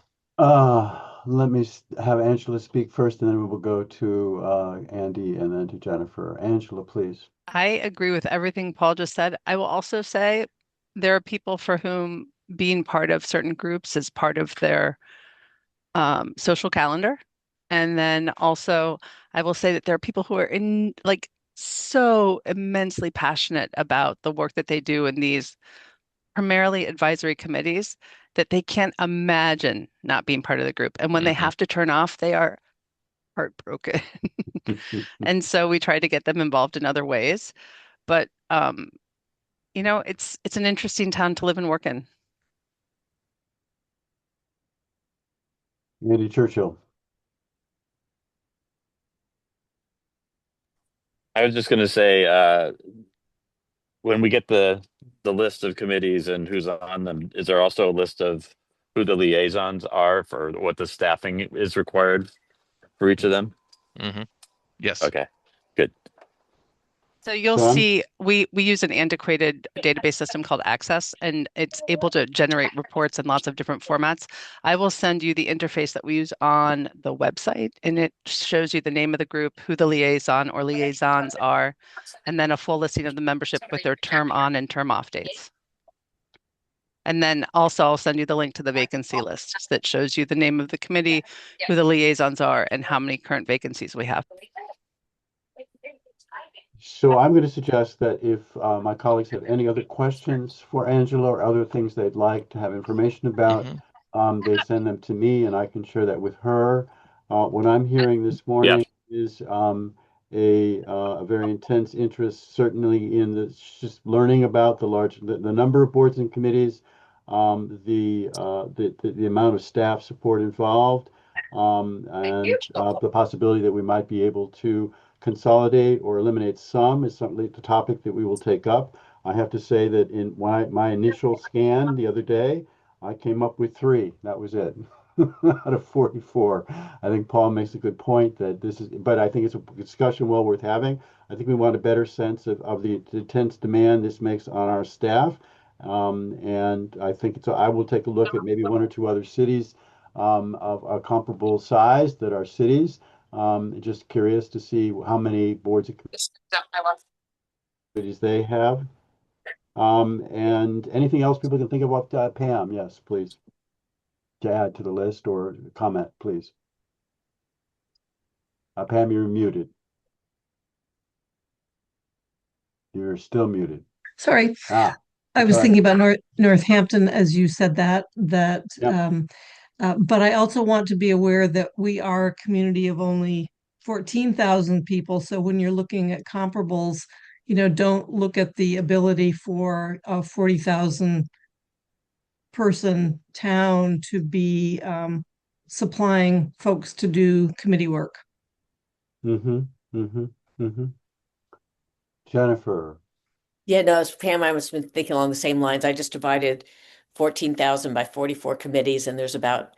Let me have Angela speak first, and then we will go to Andy and then to Jennifer. Angela, please. I agree with everything Paul just said. I will also say there are people for whom being part of certain groups is part of their social calendar. And then also, I will say that there are people who are so immensely passionate about the work that they do in these primarily advisory committees that they can't imagine not being part of the group. And when they have to turn off, they are heartbroken. And so we try to get them involved in other ways. But it's an interesting town to live and work in. Andy Churchill. I was just going to say, when we get the list of committees and who's on them, is there also a list of who the liaisons are for what the staffing is required for each of them? Mm-hmm. Yes. Okay, good. So you'll see we use an antiquated database system called Access, and it's able to generate reports in lots of different formats. I will send you the interface that we use on the website, and it shows you the name of the group, who the liaison or liaisons are, and then a full listing of the membership with their term on and term off dates. And then also I'll send you the link to the vacancy list that shows you the name of the committee, who the liaisons are, and how many current vacancies we have. So I'm going to suggest that if my colleagues have any other questions for Angela or other things they'd like to have information about, they send them to me and I can share that with her. What I'm hearing this morning is a very intense interest, certainly in just learning about the number of boards and committees, the amount of staff support involved, and the possibility that we might be able to consolidate or eliminate some is something, the topic that we will take up. I have to say that in my initial scan the other day, I came up with 3. That was it out of 44. I think Paul makes a good point that but I think it's a discussion well worth having. I think we want a better sense of the intense demand this makes on our staff. And I think I will take a look at maybe 1 or 2 other cities of a comparable size that are cities. Just curious to see how many boards and committees they have. And anything else people can think about, Pam? Yes, please. To add to the list or comment, please. Pam, you're muted. You're still muted. Sorry. I was thinking about Northampton as you said that. But I also want to be aware that we are a community of only 14,000 people. So when you're looking at comparables, don't look at the ability for a 40,000 person town to be supplying folks to do committee work. Jennifer. Yeah, no, as Pam, I was thinking along the same lines. I just divided 14,000 by 44 committees, and there's about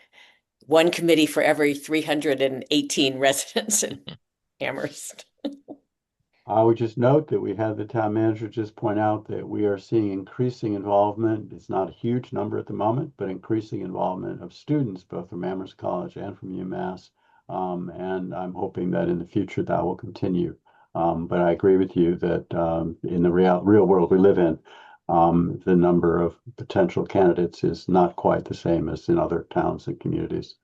1 committee for every 318 residents in Amherst. I would just note that we had the town manager just point out that we are seeing increasing involvement. It's not a huge number at the moment, but increasing involvement of students, both from Amherst College and from UMass. And I'm hoping that in the future that will continue. But I agree with you that in the real world we live in, the number of potential candidates is not quite the same as in other towns and communities.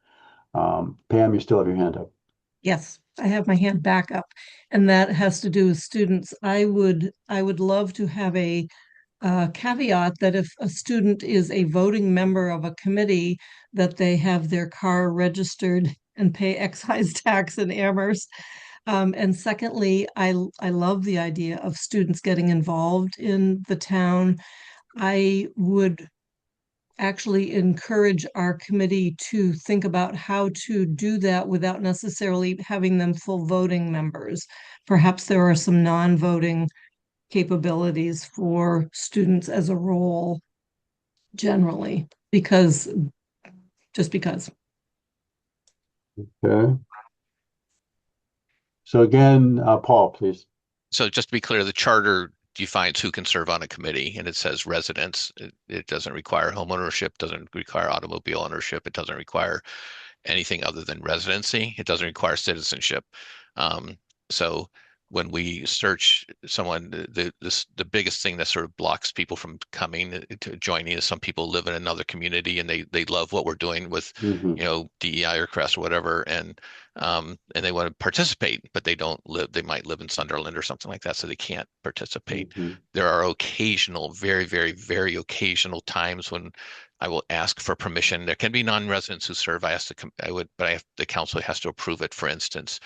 Pam, you still have your hand up. Yes, I have my hand back up, and that has to do with students. I would love to have a caveat that if a student is a voting member of a committee, that they have their car registered and pay excise tax in Amherst. And secondly, I love the idea of students getting involved in the town. I would actually encourage our committee to think about how to do that without necessarily having them full voting members. Perhaps there are some non-voting capabilities for students as a role generally, because just because. Okay. So again, Paul, please. So just to be clear, the charter defines who can serve on a committee, and it says residents. It doesn't require home ownership, doesn't require automobile ownership. It doesn't require anything other than residency. It doesn't require citizenship. So when we search someone, the biggest thing that sort of blocks people from coming to joining is some people live in another community and they love what we're doing with DEI or CREST or whatever, and they want to participate, but they don't live. They might live in Sunderland or something like that, so they can't participate. There are occasional, very, very, very occasional times when I will ask for permission. There can be non-residents who serve. The council has to approve it. For instance,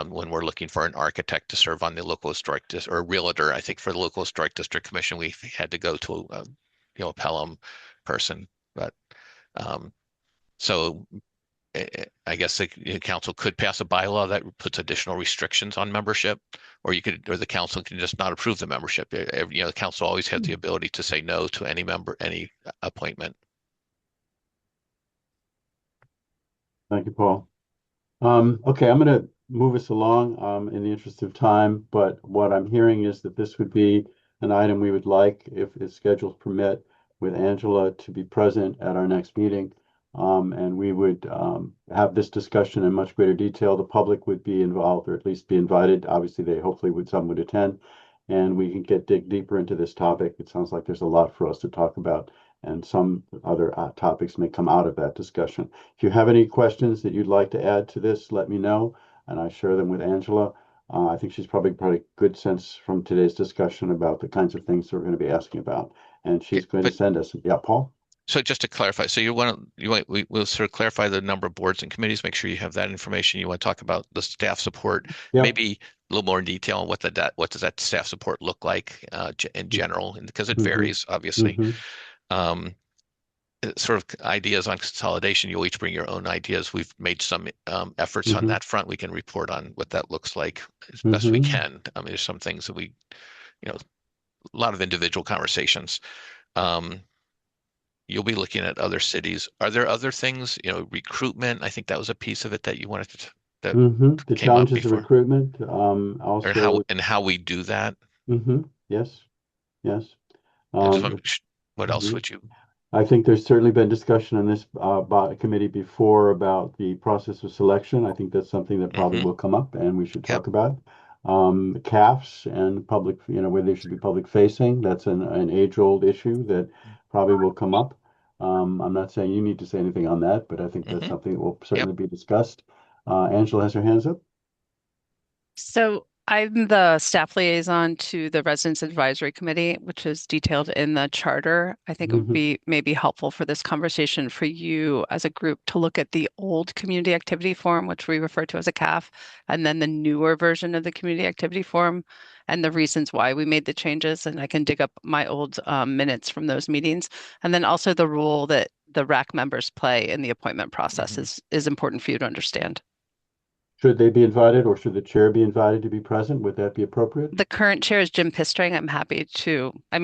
when we're looking for an architect to serve on the local historic district, or a realtor, I think for the local historic district commission, we had to go to a Pelham person. But so I guess the council could pass a bylaw that puts additional restrictions on membership, or the council can just not approve the membership. The council always has the ability to say no to any appointment. Thank you, Paul. Okay, I'm going to move us along in the interest of time, but what I'm hearing is that this would be an item we would like, if its schedules permit, with Angela to be present at our next meeting. And we would have this discussion in much greater detail. The public would be involved, or at least be invited. Obviously, some would attend, and we can dig deeper into this topic. It sounds like there's a lot for us to talk about, and some other topics may come out of that discussion. If you have any questions that you'd like to add to this, let me know, and I share them with Angela. I think she's probably good sense from today's discussion about the kinds of things that we're going to be asking about, and she's going to send us. Yeah, Paul? So just to clarify, so we'll sort of clarify the number of boards and committees, make sure you have that information. You want to talk about the staff support, maybe a little more in detail on what does that staff support look like in general, because it varies, obviously. Sort of ideas on consolidation. You'll each bring your own ideas. We've made some efforts on that front. We can report on what that looks like as best we can. I mean, there's some things that a lot of individual conversations. You'll be looking at other cities. Are there other things, recruitment? I think that was a piece of it that you wanted to, the challenges of recruitment, also, and how we do that. Yes. What else would you? I think there's certainly been discussion on this committee before about the process of selection. I think that's something that probably will come up and we should talk about. CAFs and public, whether they should be public facing. That's an age-old issue that probably will come up. I'm not saying you need to say anything on that, but I think that's something that will certainly be discussed. Angela has her hands up. So I'm the staff liaison to the Residents Advisory Committee, which is detailed in the charter. I think it would be maybe helpful for this conversation for you as a group to look at the old community activity form, which we refer to as a CAF, and then the newer version of the community activity form and the reasons why we made the changes. And I can dig up my old minutes from those meetings. And then also the role that the RAC members play in the appointment process is important for you to understand. Should they be invited, or should the chair be invited to be present? Would that be appropriate? The current chair is Jim Pistring. I'm happy to, I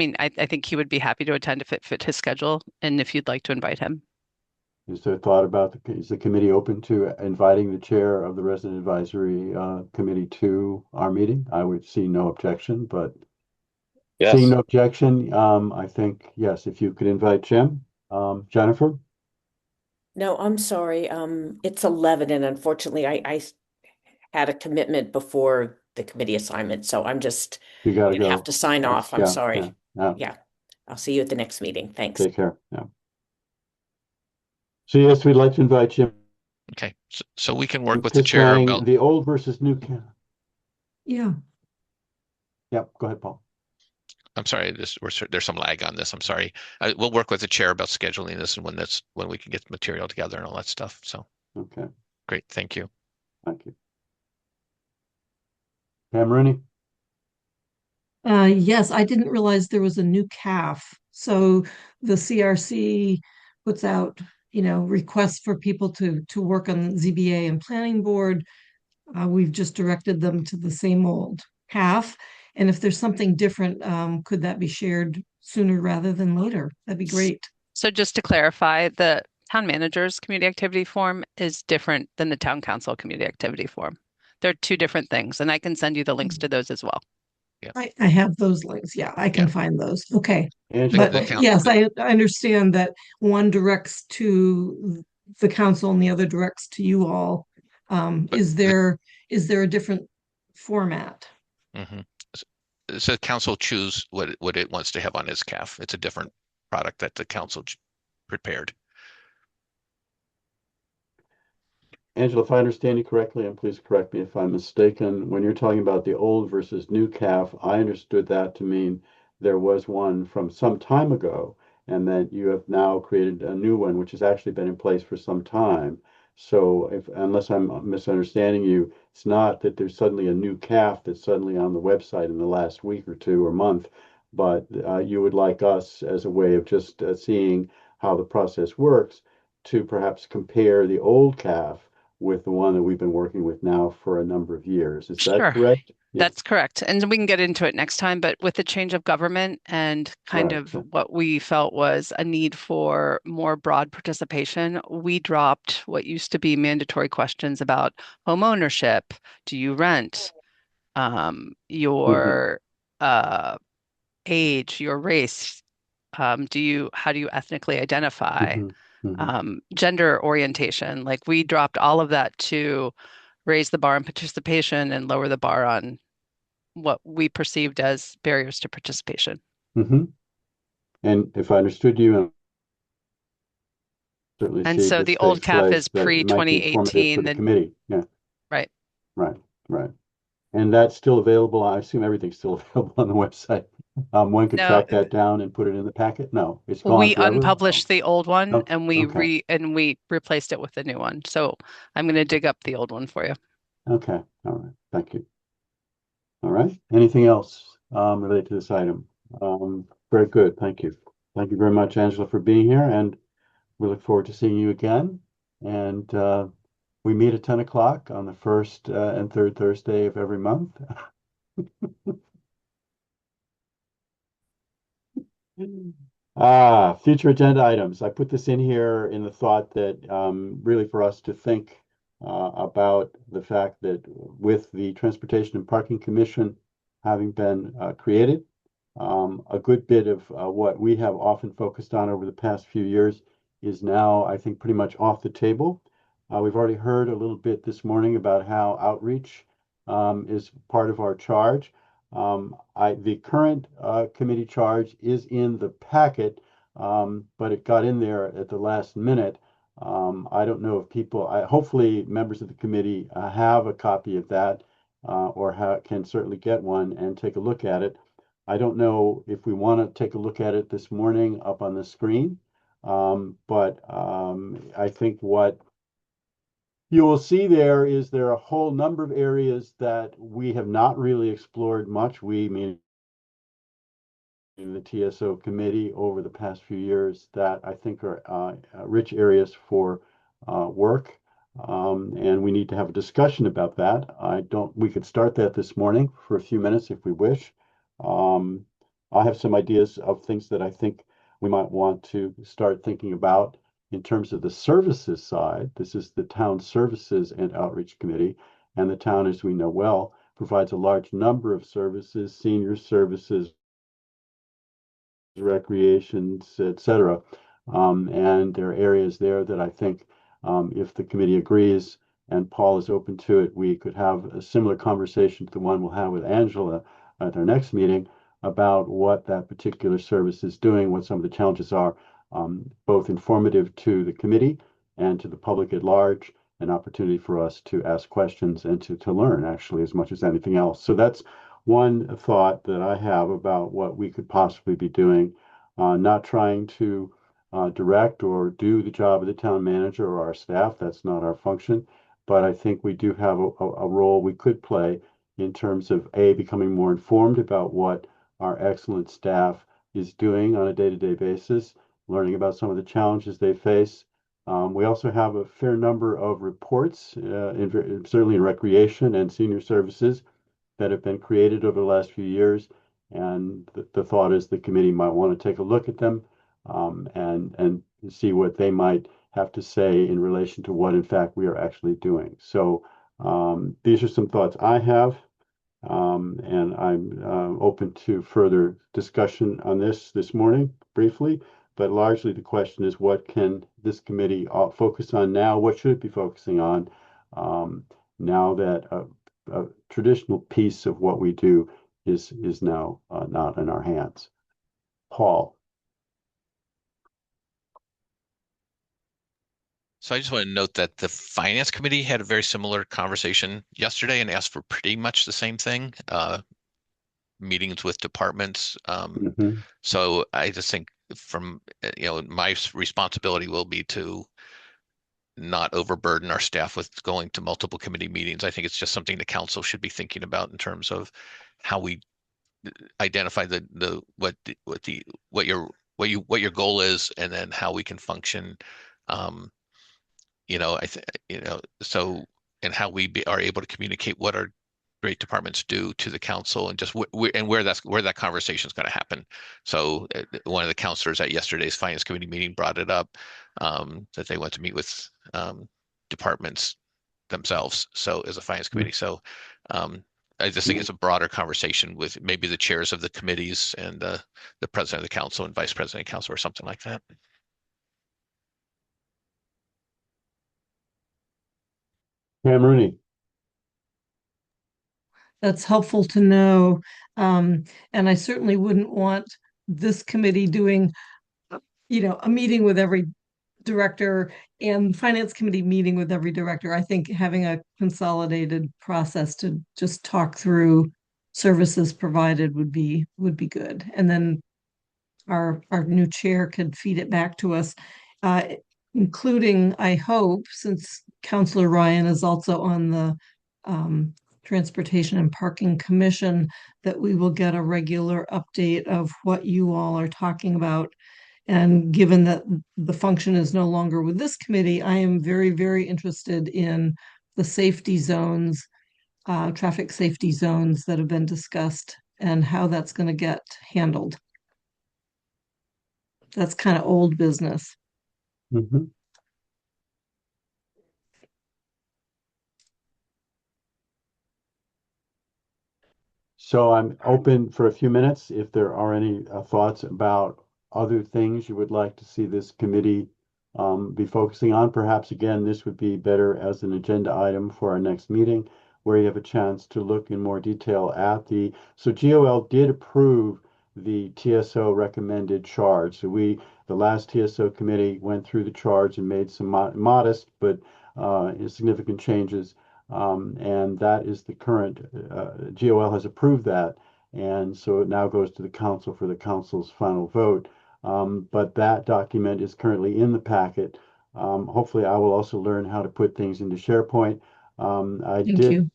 think he would be happy to attend if it fit his schedule and if you'd like to invite him. Is there thought about is the committee open to inviting the chair of the resident advisory committee to our meeting? I would see no objection, but seeing Yes. no objection, I think, yes, if you could invite Jim. Jennifer? No, I'm sorry. It's 11, and unfortunately, I had a commitment before the committee assignment, so I'm just You gotta gonna have go. to sign off. I'm Yeah, sorry. yeah. Yeah, I'll see you at the next meeting. Thanks. Take care. Yeah. So yes, we'd like to invite Jim. Okay, so we can work with the Chris chair Lang, about, the old versus new. Yeah. Yep, go ahead, Paul. I'm sorry, there's some lag on this. I'm sorry. We'll work with the chair about scheduling this and when we can get the material together and all that stuff. So Okay, great, thank you. thank you. Pam Rooney? Yes, I didn't realize there was a new CAF. So the CRC puts out, requests for people to work on ZBA and planning board. We've just directed them to the same old CAF. And if there's something different, could that be shared sooner rather than later? That'd be great. So just to clarify, the town manager's community activity form is different than the town council community activity form. They're two different things, and I can send you the links to those as well. I have those links. Yeah, I can Yeah. find those. Okay. Angela? But yes, I understand that one directs to the council and the other directs to you all. But Is there a different format? Mhm. So the council choose what it wants to have on its CAF. It's a different product that the council prepared. Angela, if I understand you correctly, and please correct me if I'm mistaken, when you're talking about the old versus new CAF, I understood that to mean there was one from some time ago, and that you have now created a new one, which has actually been in place for some time. So unless I'm misunderstanding you, it's not that there's suddenly a new CAF that's suddenly on the website in the last week or two or month, but you would like us as a way of just seeing how the process works to perhaps compare the old CAF with the one that we've been working with now for a number of years. Is that Sure. correct? That's correct. And we can get into it next time, but with the change of government and kind Right. of what we felt was a need for more broad participation, we dropped what used to be mandatory questions about home ownership. Do you rent? Your age, your race, how do you ethnically identify? Gender orientation. Like we dropped all of that to raise the bar on participation and lower the bar on what we perceived as barriers to participation. And if I understood you, certainly And see so this the old CAF is that it might be informative for pre-2018. the committee. Yeah. Right. Right. And that's still available. I assume everything's still available on the website. One could No, track that down and put it in the packet. No, it's gone we forever. unpublished the old one Oh, and okay. we replaced it with the new one. So I'm going to dig up the old one for you. Okay. All right. Thank you. All right. Anything else related to this item? Very good. Thank you. Thank you very much, Angela, for being here, and we look forward to seeing you again. And we meet at 10 o'clock on the first and third Thursday of every month. Future agenda items. I put this in here in the thought that really for us to think about the fact that with the Transportation and Parking Commission having been created, a good bit of what we have often focused on over the past few years is now, I think, pretty much off the table. We've already heard a little bit this morning about how outreach is part of our charge. The current committee charge is in the packet, but it got in there at the last minute. I don't know if hopefully members of the committee have a copy of that or can certainly get one and take a look at it. I don't know if we want to take a look at it this morning up on the screen, but I think what you will see there are a whole number of areas that we have not really explored much. We, meaning the TSO committee, over the past few years that I think are rich areas for work. And we need to have a discussion about that. We could start that this morning for a few minutes if we wish. I have some ideas of things that I think we might want to start thinking about In terms of the services side, this is the Town Services and Outreach Committee, and the town, as we know well, provides a large number of services, senior services, recreations, etc. And there are areas there that I think, if the committee agrees and Paul is open to it, we could have a similar conversation to the one we'll have with Angela at our next meeting about what that particular service is doing, what some of the challenges are, both informative to the committee and to the public at large, an opportunity for us to ask questions and to learn actually as much as anything else. So that's one thought that I have about what we could possibly be doing, not trying to direct or do the job of the town manager or our staff. That's not our function. But I think we do have a role we could play in terms of becoming more informed about what our excellent staff is doing on a day-to-day basis, learning about some of the challenges they face. We also have a fair number of reports, certainly in recreation and senior services, that have been created over the last few years. And the thought is the committee might want to take a look at them, and see what they might have to say in relation to what, in fact, we are actually doing. So these are some thoughts I have, and I'm open to further discussion on this morning, briefly. But largely the question is, what can this committee focus on now? What should it be focusing on now that a traditional piece of what we do is now not in our hands? Paul. So I just want to note that the Finance Committee had a very similar conversation yesterday and asked for pretty much the same thing, meetings with departments. So I just think from, my responsibility will be to not overburden our staff with going to multiple committee meetings. I think it's just something the council should be thinking about in terms of how we identify what your goal is, and then how we can function. So, and how we are able to communicate what our great departments do to the council, and just where that conversation is going to happen. So one of the counselors at yesterday's Finance Committee meeting brought it up, that they want to meet with departments themselves, so as a Finance Committee. So I just think it's a broader conversation with maybe the chairs of the committees and the president of the council and vice president of the council, or something like that. Pam Rooney. That's helpful to know. And I certainly wouldn't want this committee doing, a meeting with every director and Finance Committee meeting with every director. I think having a consolidated process to just talk through services provided would be good. And then our new chair could feed it back to us, including, I hope, since Councillor Ryan is also on the Transportation and Parking Commission, that we will get a regular update of what you all are talking about. And given that the function is no longer with this committee, I am very, very interested in the safety zones, traffic safety zones that have been discussed, and how that's going to get handled. That's kind of old business. So I'm open for a few minutes if there are any thoughts about other things you would like to see this committee be focusing on. Perhaps, again, this would be better as an agenda item for our next meeting, where you have a chance to look in more detail at so GOL did approve the TSO recommended charge. So the last TSO committee went through the charge and made some modest but significant changes. And that is the current, GOL has approved that. And so it now goes to the council for the council's final vote. But that document is currently in the packet. Hopefully I will also learn how to put things into SharePoint. I did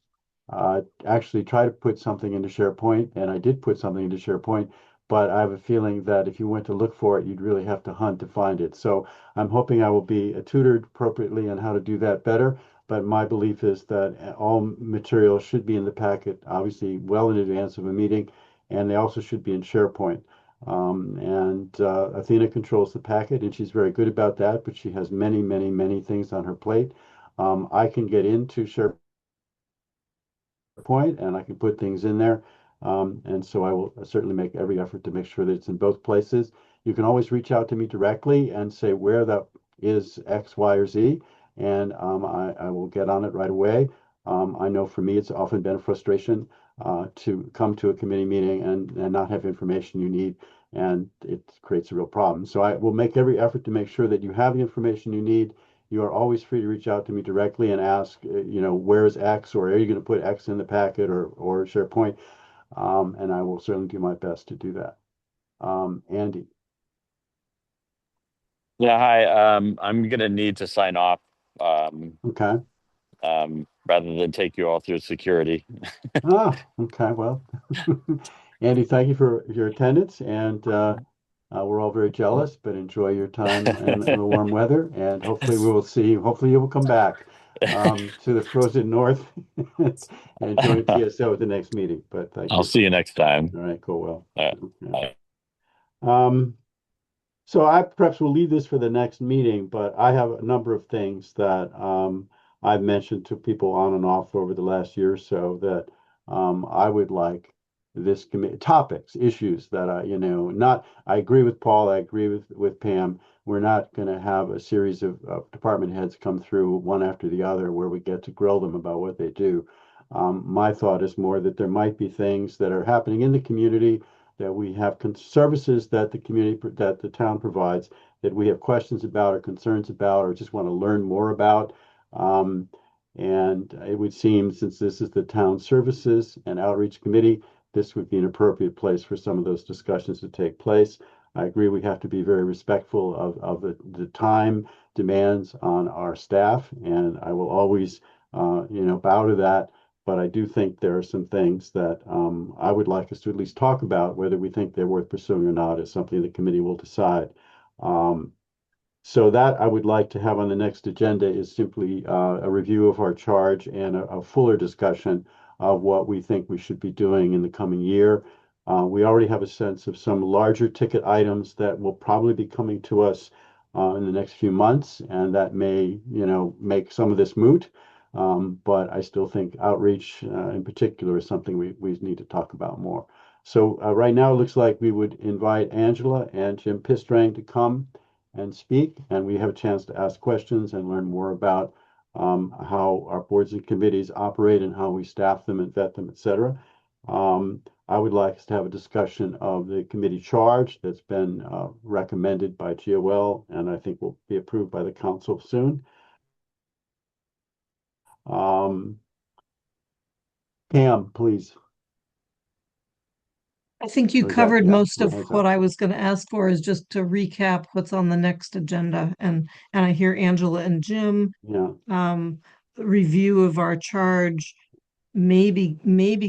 actually try to put something into SharePoint, and I did put something into SharePoint, but I have a feeling that if you went to look for it, you'd really have to hunt to find it. So I'm hoping I will be tutored appropriately on how to do that better. But my belief is that all material should be in the packet, obviously well in advance of a meeting, and they also should be in SharePoint. And Athena controls the packet, and she's very good about that, but she has many, many, many things on her plate. I can get into SharePoint and I can put things in there. And so I will certainly make every effort to make sure that it's in both places. You can always reach out to me directly and say where that is X, Y, or Z, and I will get on it right away. I know for me, it's often been a frustration to come to a committee meeting and not have information you need, and it creates a real problem. So I will make every effort to make sure that you have the information you need. You are always free to reach out to me directly and ask, where is X, or are you going to put X in the packet or SharePoint? And I will certainly do my best to do that. Andy. Yeah, hi. I'm gonna need to sign off Okay. rather than take you all through security. Okay. Well, Andy, thank you for your attendance, and we're all very jealous, but enjoy your time in the warm weather, and hopefully we will see you. Hopefully you will come back to the frozen north and join TSO at the next meeting. But thank I'll you. see you next time. All right, cool. Well, Bye. So I perhaps will leave this for the next meeting, but I have a number of things that I've mentioned to people on and off over the last year or so that I would like this committee topics, issues that I agree with Paul, I agree with Pam. We're not going to have a series of department heads come through one after the other where we get to grill them about what they do. My thought is more that there might be things that are happening in the community, that we have services that the town provides that we have questions about or concerns about or just want to learn more about. And it would seem, since this is the Town Services and Outreach Committee, this would be an appropriate place for some of those discussions to take place. I agree we have to be very respectful of the time demands on our staff, and I will always bow to that. But I do think there are some things that I would like us to at least talk about. Whether we think they're worth pursuing or not is something the committee will decide. So that I would like to have on the next agenda is simply a review of our charge and a fuller discussion of what we think we should be doing in the coming year. We already have a sense of some larger ticket items that will probably be coming to us in the next few months, and that may, make some of this moot. But I still think outreach in particular is something we need to talk about more. So right now it looks like we would invite Angela and Jim Pistrang to come and speak, and we have a chance to ask questions and learn more about how our boards and committees operate and how we staff them and vet them, etc. I would like us to have a discussion of the committee charge that's been recommended by GOL, and I think will be approved by the council soon. Pam, please. I think you Or is that- covered yeah, most of hands what up. I was going to ask for, is just to recap what's on the next agenda. And I hear Angela and Jim, Yeah, review of our charge, maybe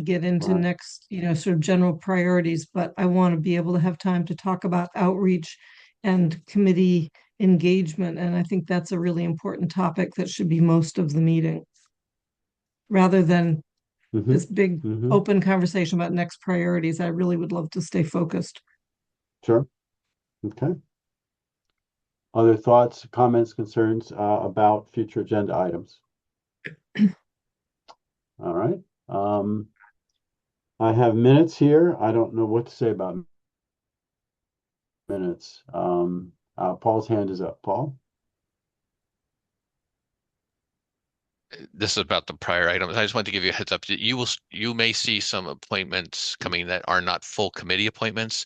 get into right. next, sort of general priorities, but I want to be able to have time to talk about outreach and committee engagement. And I think that's a really important topic that should be most of the meeting, rather than Mhm, this big mhm. open conversation about next priorities. I really would love to stay focused. Sure. Okay. Other thoughts, comments, concerns about future agenda items? All right. I have minutes here. I don't know what to say about minutes. Paul's hand is up. Paul? This is about the prior items. I just wanted to give you a heads up. You may see some appointments coming that are not full committee appointments.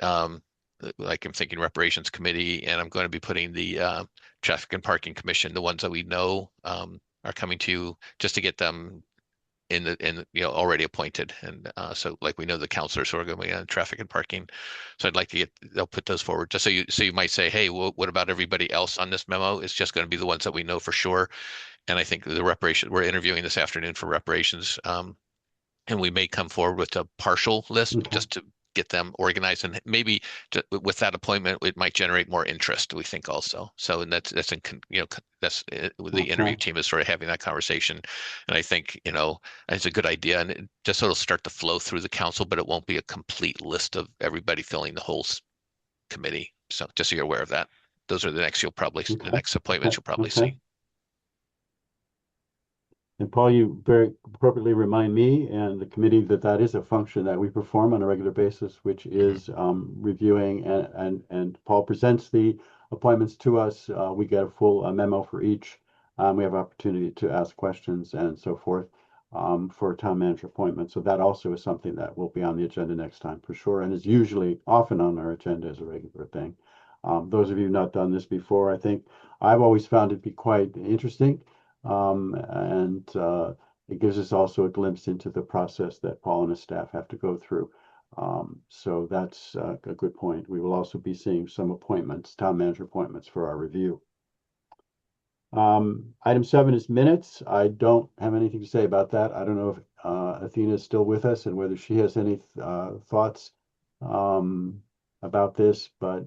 Like I'm thinking reparations committee, and I'm going to be putting the traffic and parking commission, the ones that we know are coming to you, just to get them already appointed. And so like we know the counselors who are going to be on traffic and parking. So I'd like to they'll put those forward just so you might say, hey, what about everybody else on this memo? It's just going to be the ones that we know for sure. And I think we're interviewing this afternoon for reparations. And we may come forward with a partial list Okay. just to get them organized, and maybe with that appointment, it might generate more interest, we think also. So, and that's the interview Okay. team is sort of having that conversation. And I think, it's a good idea, and it just sort of start to flow through the council, but it won't be a complete list of everybody filling the whole committee. So just so you're aware of that. Those are the next the next appointments you'll probably Okay. see. And Paul, you very appropriately remind me and the committee that is a function that we perform on a regular basis, which is reviewing, and Paul presents the appointments to us. We get a full memo for each. We have opportunity to ask questions and so forth for town manager appointments. So that also is something that will be on the agenda next time for sure, and is usually often on our agenda as a regular thing. Those of you not done this before, I think I've always found it be quite interesting. And it gives us also a glimpse into the process that Paul and his staff have to go through. So that's a good point. We will also be seeing some appointments, town manager appointments for our review. Item 7 is minutes. I don't have anything to say about that. I don't know if Athena is still with us and whether she has any thoughts about this, but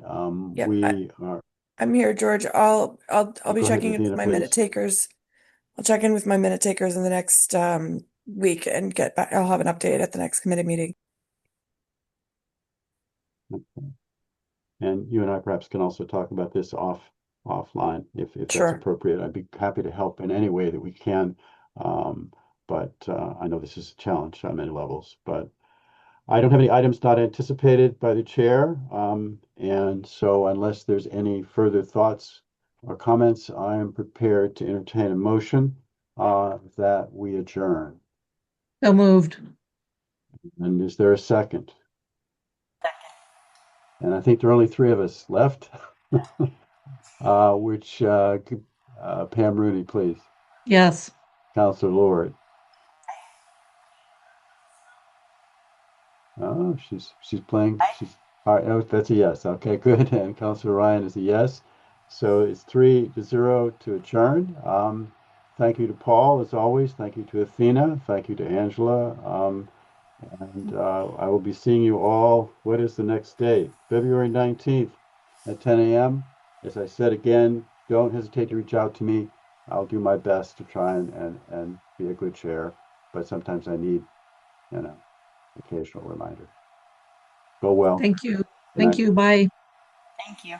Yeah, we are. I'm here, George. I'll be Go ahead, checking in with Athena, my minute please. takers. I'll check in with my minute takers in the next week and get back. I'll have an update at the next committee meeting. Okay. And you and I perhaps can also talk about this offline if that's Sure. appropriate. I'd be happy to help in any way that we can. But I know this is a challenge on many levels, but I don't have any items not anticipated by the chair. And so unless there's any further thoughts or comments, I am prepared to entertain a motion that we adjourn. So moved. And is there a second? And I think there are only 3 of us left. Pam Rooney, please. Yes. Counselor Lord. Oh, she's playing. All right. Oh, that's a yes. Okay, good. And Counselor Ryan is a yes. So it's 3-0 to adjourn. Thank you to Paul as always. Thank you to Athena. Thank you to Angela. And I will be seeing you all. What is the next date? February 19th at 10 a.m. As I said again, don't hesitate to reach out to me. I'll do my best to try and be a good chair, but sometimes I need, occasional reminder. Go well. Thank you. Good Thank night. you. Bye. Thank you.